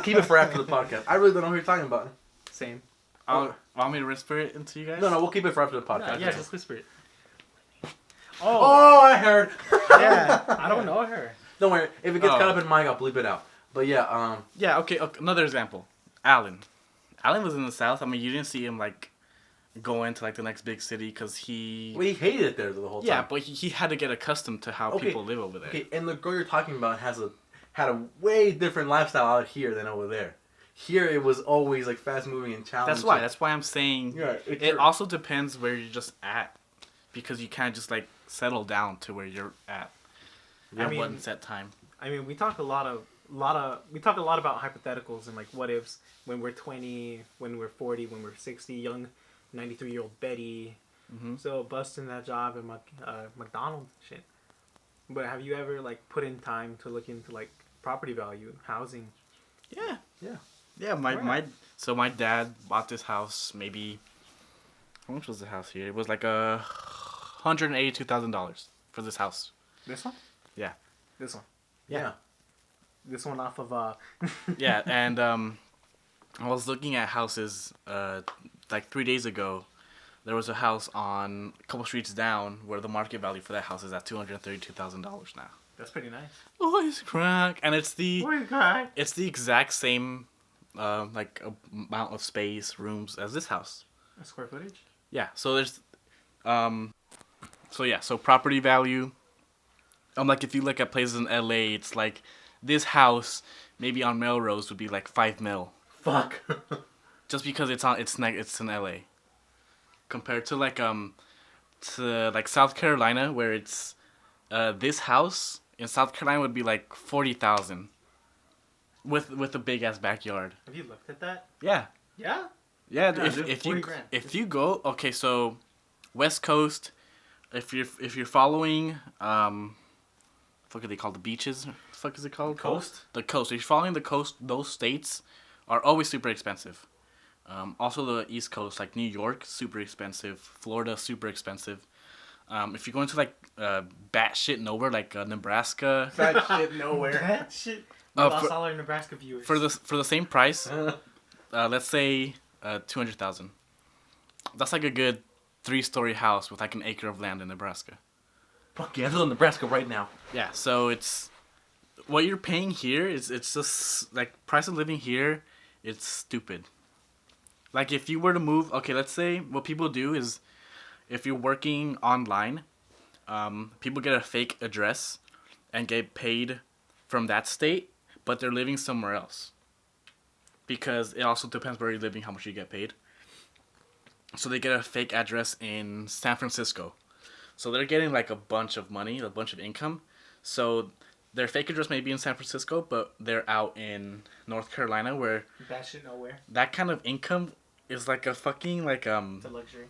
keep it for after the podcast. I really don't know who you're talking about. Same. Want me to whisper it into you guys? No, we'll keep it for after the podcast. Yeah, just whisper it. Oh, I heard. Yeah, I don't know her. Don't worry. If it gets Oh. caught up in mic, I'll bleep it out. But yeah, Yeah, okay, another example. Alan. Alan was in the South. I mean, you didn't see him, like, go into, like, the next big city because he... well, he hated it there the whole time. Yeah, but he had to get accustomed to how Okay, people live over there. Okay, and the girl you're talking about had a way different lifestyle out here than over there. Here it was always like fast moving and challenging. That's why I'm saying Yeah, it also depends where you're just at, because you can't just like settle down to where you're at at one set time. I mean, we talk a lot about hypotheticals and like what ifs when we're 20, when we're 40, when we're 60, young 93-year-old Betty. Mm-hmm. So busting that job at McDonald's shit. But have you ever like put in time to look into like property value, housing? Yeah. My dad bought this house maybe. How much was the house here? It was like $182,000 for this house. This one? Yeah. This one. Yeah. This one off of Yeah, and I was looking at houses like 3 days ago. There was a house on a couple streets down where the market value for that house is at $232,000 now. That's pretty nice. Oh, it's crack, and it's the God. it's the exact same like amount of space, rooms as this house. Square footage? Yeah, so there's so property value. Like if you look at places in LA, it's like this house maybe on Melrose would be like $5 million. Fuck. Just because it's in LA. Compared to like South Carolina, where it's this house in South Carolina would be like $40,000 with a big ass backyard. Have you looked at that? Yeah. Yeah. Yeah, Yeah, dude, if 40 you grand. if you go, okay, so West Coast, if you're following what are they called, the beaches? What the fuck is it called? Coast? The coast. If you're following the coast, those states are always super expensive. Also the East Coast, like New York, super expensive. Florida, super expensive. If you're going to like batshit nowhere, like Nebraska, That shit nowhere. That shit. Uh, Lost for- all our Nebraska viewers. for the same price, let's say $200,000. That's like a good 3-story house with like an acre of land in Nebraska. Fuck yeah, I live in Nebraska right now. Yeah, so it's what you're paying here is it's just like price of living here. It's stupid. Like if you were to move, okay, let's say what people do is if you're working online, people get a fake address and get paid from that state, but they're living somewhere else. Because it also depends where you're living, how much you get paid. So they get a fake address in San Francisco. So they're getting like a bunch of money, a bunch of income. So their fake address may be in San Francisco, but they're out in North Carolina where That shit nowhere. that kind of income is like a fucking like It's a luxury.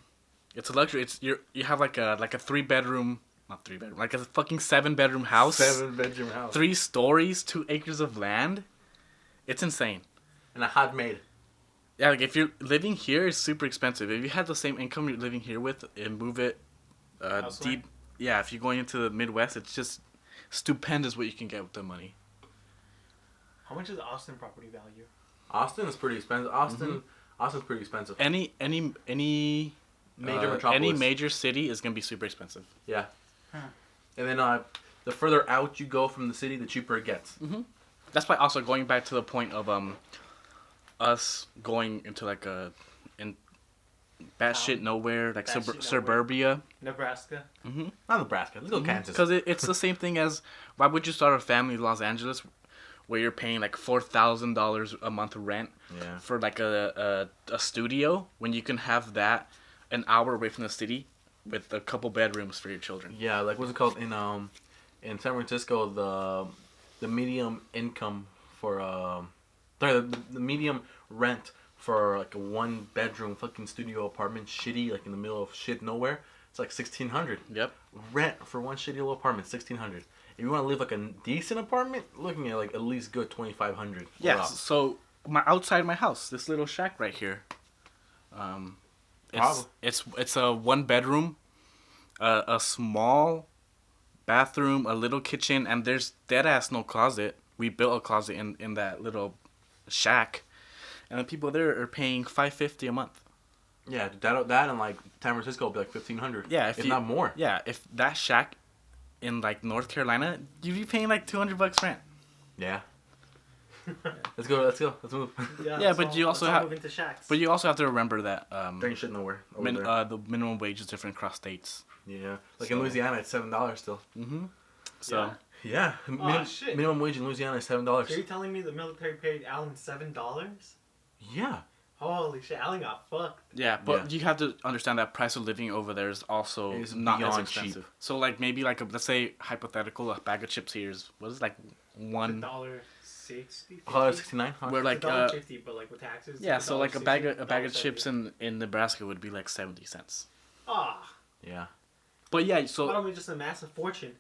It's a luxury. You have like a 3 bedroom, not 3 bedroom, like a fucking 7 bedroom house. 7 bedroom house. 3 stories, 2 acres of land. It's insane. And a hot maid. Yeah, like if you're living here, it's super expensive. If you had the same income you're living here with and move it Elsewhere? deep, yeah, if you're going into the Midwest, it's just stupendous what you can get with the money. How much is Austin property value? Austin is pretty expensive. Austin's pretty expensive. Any Major metropolis. any major city is gonna be super expensive. Yeah. Huh. And then the further out you go from the city, the cheaper it gets. That's why also going back to the point of us going into like in batshit nowhere, like Batshit nowhere. suburbia. Nebraska. Not Nebraska. Let's go Kansas. Because it's the same thing as why would you start a family in Los Angeles where you're paying like $4,000 a month rent Yeah. for like a studio when you can have that an hour away from the city with a couple bedrooms for your children. Yeah, like what's it called in San Francisco, the medium income for the medium rent for like a 1 bedroom fucking studio apartment, shitty, like in the middle of shit nowhere. It's like $1,600. Yep. Rent for one shitty little apartment, $1,600. If you want to live like a decent apartment, looking at like at least good $2,500. Yeah. Wow. So outside my house, this little shack right here. It's a 1 bedroom, a small bathroom, a little kitchen, and there's dead ass no closet. We built a closet in that little shack, and the people there are paying $550 a month. Yeah, that and like San Francisco will be like $1,500. Yeah, if not more. Yeah, if that shack in like North Carolina, you'd be paying like $200 rent. Yeah. Let's go. Let's move. Yeah, but you also have- moving to shacks. But you also have to remember that There ain't shit nowhere over there. the minimum wage is different across states. Yeah, like So- in Louisiana, it's $7 still. So Yeah, shit. minimum wage in Louisiana is So you're $7. telling me the military paid Alan $7? Yeah, Holy shit, Alan got fucked. yeah, but you have to understand that price of living over there is also It's not as beyond expensive. cheap. So like maybe like let's say hypothetical, a bag of chips here is what is it, like one. $1.60. $1.69. We're like $1.50, but like with taxes. yeah, so like a bag of $1.70. chips in Nebraska would be like 70 cents. Ah, Yeah, But yeah, why so don't we just amass a fortune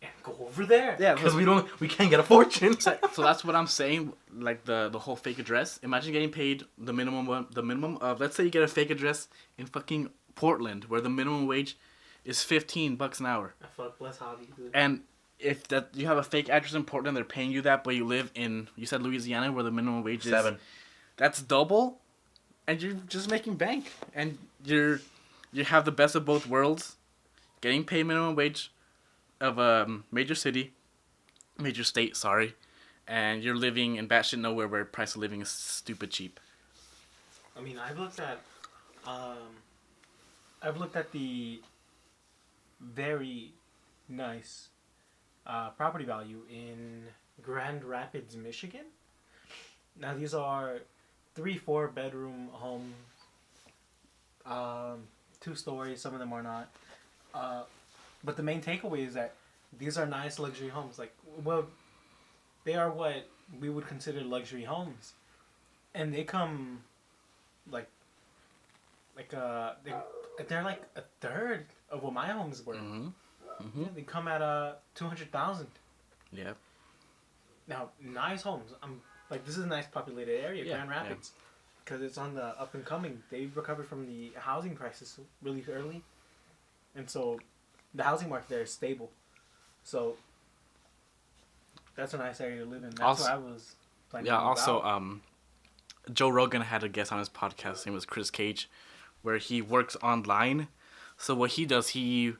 and go over there? yeah, because we can't get a fortune. so that's what I'm saying. Like the whole fake address. Imagine getting paid the minimum of, let's say you get a fake address in fucking Portland where the minimum wage is $15 an hour. I fuck less hobby, dude. And if that you have a fake address in Portland, they're paying you that, but you live in, you said Louisiana, where the minimum wage is $7. That's double, and you're just making bank, and you have the best of both worlds, getting paid minimum wage of a major state, sorry, and you're living in batshit nowhere where price of living is stupid cheap. I mean, I've looked at the very nice property value in Grand Rapids, Michigan. Now these are 3-4 bedroom homes, 2 stories. Some of them are not. But the main takeaway is that these are nice luxury homes. Like, well, they are what we would consider luxury homes, and they come they're like a third of what my homes were. Mm-hmm. Yeah, they come at $200,000. Yeah. Now, nice homes. This is a nice populated area, Yeah, Grand Rapids, because it's on the up and coming. They've recovered from the housing crisis really early, and so the housing market there is stable. So that's a nice area to live in. That's Also- where I was planning. Yeah. to move Also, out. Joe Rogan had a guest on his podcast. His name was Chris Cage, where he works online. So what he does, he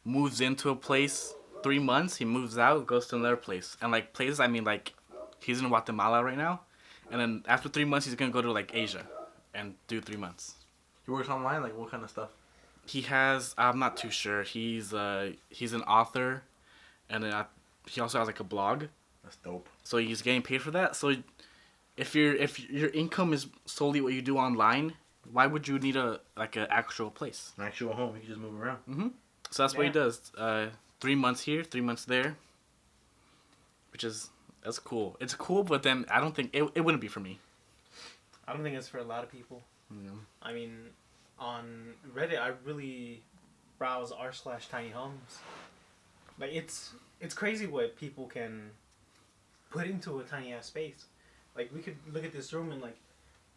moves into a place 3 months. He moves out, goes to another place, and like places. I mean, like he's in Guatemala right now, and then after 3 months, he's gonna go to like Asia, and do 3 months. He works online, like what kind of stuff? He has. I'm not too sure. He's an author, and then he also has like a blog. That's dope. So he's getting paid for that. So if your income is solely what you do online, why would you need an actual place? An actual home, you can just move around. Mm-hmm. So that's what he Yeah. does. 3 months here, 3 months there. That's cool. It's cool, but then I don't think it wouldn't be for me. I don't think it's for a lot of people. Yeah. I mean, on Reddit, I really browse r/tiny homes. Like it's crazy what people can put into a tiny ass space. Like we could look at this room and like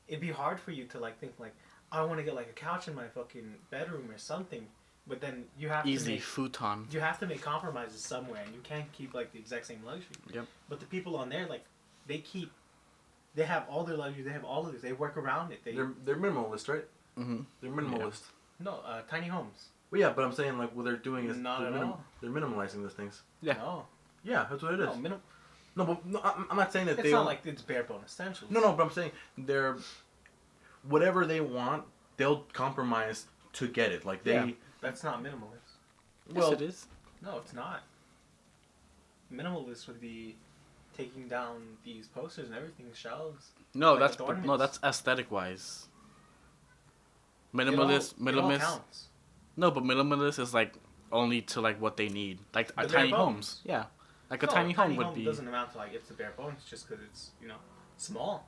it'd be hard for you to like think like I want to get like a couch in my fucking bedroom or something, but then you have Easy to make, futon. you have to make compromises somewhere, and you can't keep like the exact same luxury. Yep. But the people on there like they have all their luxury, they have all of this, they work around it. They're minimalist, right? Mm-hmm. They're minimalist. No, tiny homes. Well, yeah, but I'm saying like what they're doing is Not they're, at all. they're minimalizing these things. Yeah. No, Yeah, that's what it is. no, No, but no, I'm not saying that it's they. not like it's bare bone essentials. No, but I'm saying they're whatever they want, they'll compromise to get it. Like they. Yeah. That's not minimalist. Well, Yes, it is. No, it's not. Minimalist would be taking down these posters and everything, shelves. No, Like that's adornments. no, that's aesthetic wise. It all Minimalist. counts. No, but minimalist is like only to like what they need, like The bare tiny bones. homes. Yeah, like a No, tiny home would be. doesn't amount to like it's the bare bones just because it's small.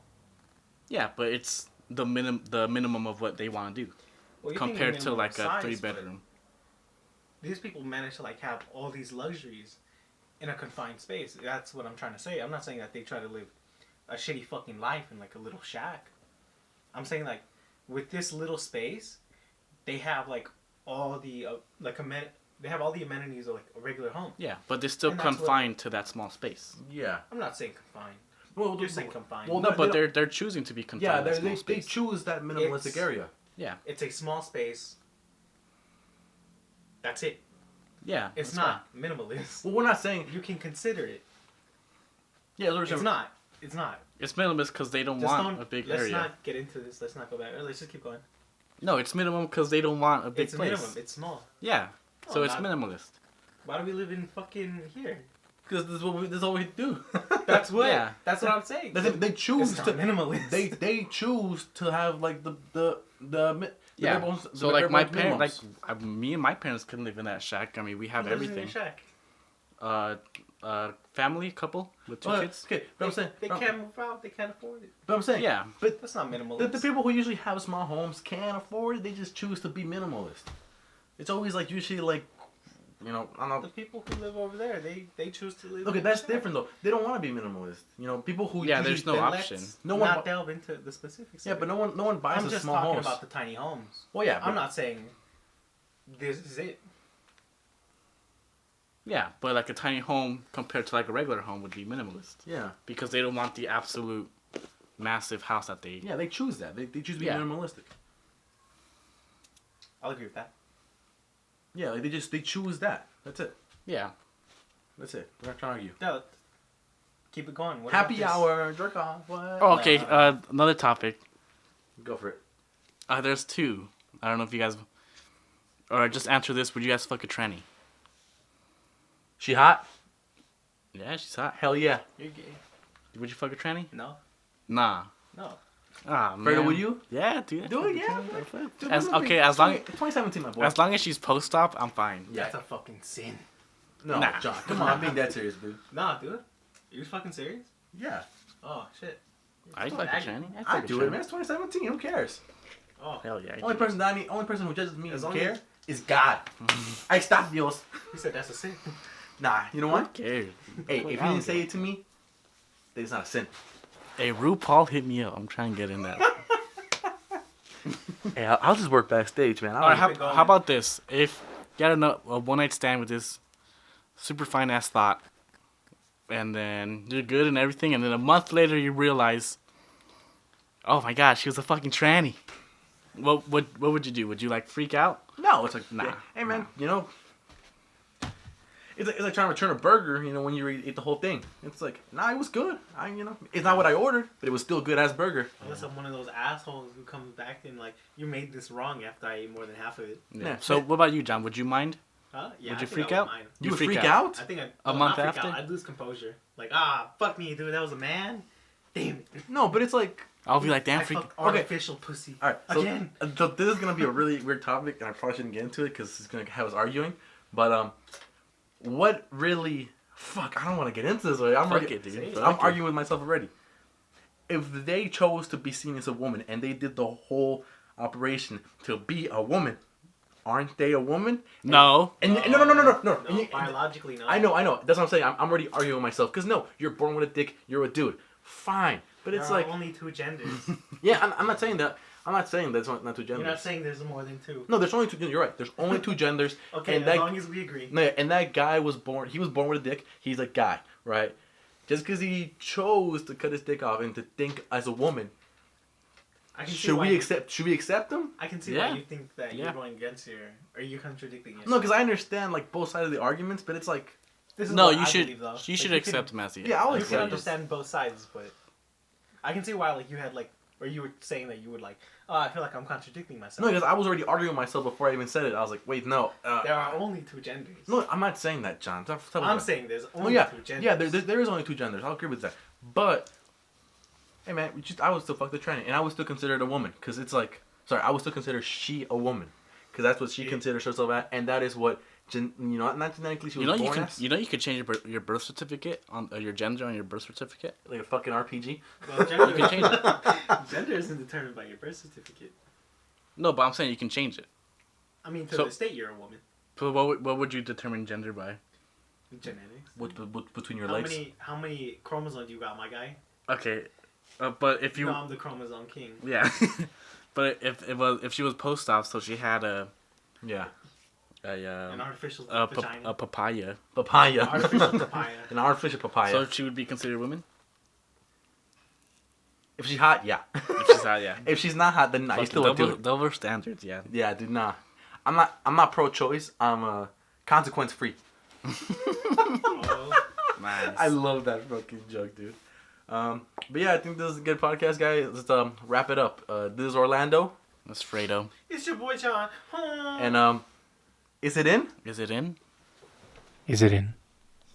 Yeah, but it's the minimum of what they want to do Well, you think compared to minimum like a size, 3-bedroom. but these people manage to like have all these luxuries in a confined space. That's what I'm trying to say. I'm not saying that they try to live a shitty fucking life in like a little shack. I'm saying like with this little space, they have like all the they have all the amenities of like a regular home. Yeah, but they're still And that's what- confined to that small space. Yeah. I'm not saying confined. Well, You're saying confined. well, No, they but don't- they're choosing to be confined yeah, to that they small space. choose that minimalistic It's- area. Yeah, It's a small space. That's it. yeah. It's that's not minimalist. Well, we're not saying. You can consider it. Yeah, there's It's not. It's not. fine. It's minimalist because they don't Just want don't. a big let's area. not get into this. Let's not go back. Let's just keep going. No, it's minimum because they don't want a big It's place. minimum. It's small. Yeah, so Oh, it's not- minimalist. Why do we live in fucking here? Because this is what we do. That's what. Yeah. That's what I'm saying. They choose It's not to minimalist. They choose to have like the Yeah. bare bones- So the like bare my bones parents, minimums. like me and my parents couldn't live in that shack. I mean, we have Who lives in everything. your shack? Family couple with two Oh, kids. okay, but I'm saying They can't move out. They can't afford it. But I'm saying Yeah. But That's not minimalist. the people who usually have small homes can't afford it. They just choose to be minimalist. It's always like usually like, you know, I don't The know. people who live over there, they choose to live. Okay, in that's the shack. different though. They don't want to be minimalist. You know, people who Yeah, usually, there's no Then option. let's No one not bu- delve into the specifics. Yeah, of but it. no one buys I'm a just small talking homes. about the tiny homes. Well, yeah, I'm but- not saying this is it. Yeah, but like a tiny home compared to like a regular home would be minimalist Yeah, because they don't want the absolute massive house that they. yeah, they choose that. They choose to be Yeah. minimalistic. I'll agree with that. Yeah, like they choose that. That's it. Yeah. That's it. We're not trying to argue. Yeah, keep it going. What Happy about this? hour, jerk off. What? Oh, okay. Another topic. Go for it. There's two. I don't know if you guys, or just answer this. Would you guys fuck a tranny? She hot? Yeah, she's hot. Hell yeah. You're gay. Would you fuck a tranny? No, Nah. no. Ah, Fredo, man. would you? Yeah, dude. Do it, I'd yeah. fuck a tranny. Dude, As we're gonna okay, be- as long 2017, my boy. as long as she's post-op, I'm fine. Yeah. That's a fucking sin. No, Nah. John, come on, I'm being dead serious, dude. Nah, dude. Are you fucking serious? Yeah, Oh shit. I'd Still fuck a nagging. tranny. I'd I fuck a do it, tranny. man. It's 2017. Who cares? Oh, Hell yeah. I Only do. person that only person who judges me As and long care as- is God. I stop Dios. he said that's a sin. Nah, you know Who what? cares? Hey, Fuck, if I you don't didn't say care. it to me, then it's not a sin. Hey, RuPaul hit me up. I'm trying to get in that. Hey, I'll just work backstage, man. All right, keep it going. how about this? If you had a one-night stand with this super fine-ass thought, and then you're good and everything, and then a month later you realize, oh my god, she was a fucking tranny. What would you do? Would you like freak out? No, it's like, Nah. hey, man, you know, it's like trying to return a burger, you know, when you eat the whole thing. It's like, nah, it was good. It's not what I ordered, but it was still good as burger. Unless I'm one of those assholes who comes back and like, you made this wrong after I ate more than half of it. Yeah. So what about you, John? Would you mind? Huh? Yeah, Would I you think freak I would out? mind. You would freak out? I think A month not freak after? out, I'd lose composure. Like, fuck me, dude. That was a man. Damn it. No, but it's like, I'll be like, damn, I freak. fucked artificial pussy. all right, so, Again. so this is gonna be a really weird topic, and I probably shouldn't get into it because it's gonna have us arguing. But what really? Fuck, I don't want to get into this. Already. Fuck it, dude. Say it. I'm Fuck it. arguing with myself already. If they chose to be seen as a woman and they did the whole operation to be a woman. Aren't they a woman? No. And no. No, And biologically, no. I know. That's what I'm saying. I'm already arguing with myself. Because no, you're born with a dick. You're a dude. Fine. But it's There are like, only two genders. yeah, I'm not saying that. I'm not saying that's not two You're genders. not saying there's more than two. No, there's only two. You're right. There's only two genders. Okay, and as that, long as we agree. no, and that guy was born. He was born with a dick. He's a guy, right? Just because he chose to cut his dick off and to think as a woman, I can see should why we you- accept? Should we accept him? I can see Yeah. why you think that Yeah. you're going against your. Are you contradicting yourself? No, because I understand like both sides of the arguments, but it's like, This is No, what you I should. believe, though. You Like, should can- accept Massey. Yeah, I'll You accept can it. understand both sides, but I can see why like you had like, or you were saying that you would like. Oh, I feel like I'm contradicting no, myself. because I was already arguing with myself before I even said it. I was like, wait, no. There are only two genders. No, I'm not saying that, John. Stop I'm with that. saying there's Oh only yeah, two genders. yeah. There is only two genders. I'll agree with that. But hey, man, I would still fuck the tranny, and I would still consider it a woman, because it's like, sorry, I would still consider she a woman, because that's what she Yeah. considers herself at, and that is what, not genetically she was You know born you can. as. You know you could change your birth certificate on your gender on your birth certificate. Like a fucking RPG. Well, gender, You can change it. gender isn't determined by your birth certificate. No, but I'm saying you can change it. I mean, to So- the state, you're a woman. So what would you determine gender by? Genetics. What between your How legs? many chromosomes you got, my guy? Okay, but if you No, I'm the chromosome king. yeah, but if she was post-op, so she had Yeah. An artificial a vagina. papaya, Papaya. Artificial papaya. An artificial papaya. so she would be considered a woman. If she's hot, yeah. If she's hot, yeah. If she's not hot, then nah, he's Fucking still a dude. double standards, yeah. Yeah, dude, nah. I'm not pro-choice. I'm consequence-free. Oh, Nice. I love that fucking joke, dude. But yeah, I think this is a good podcast, guys. Let's wrap it up. This is Orlando, That's Fredo. it's your boy John. and is it in? Is it in? Is it in?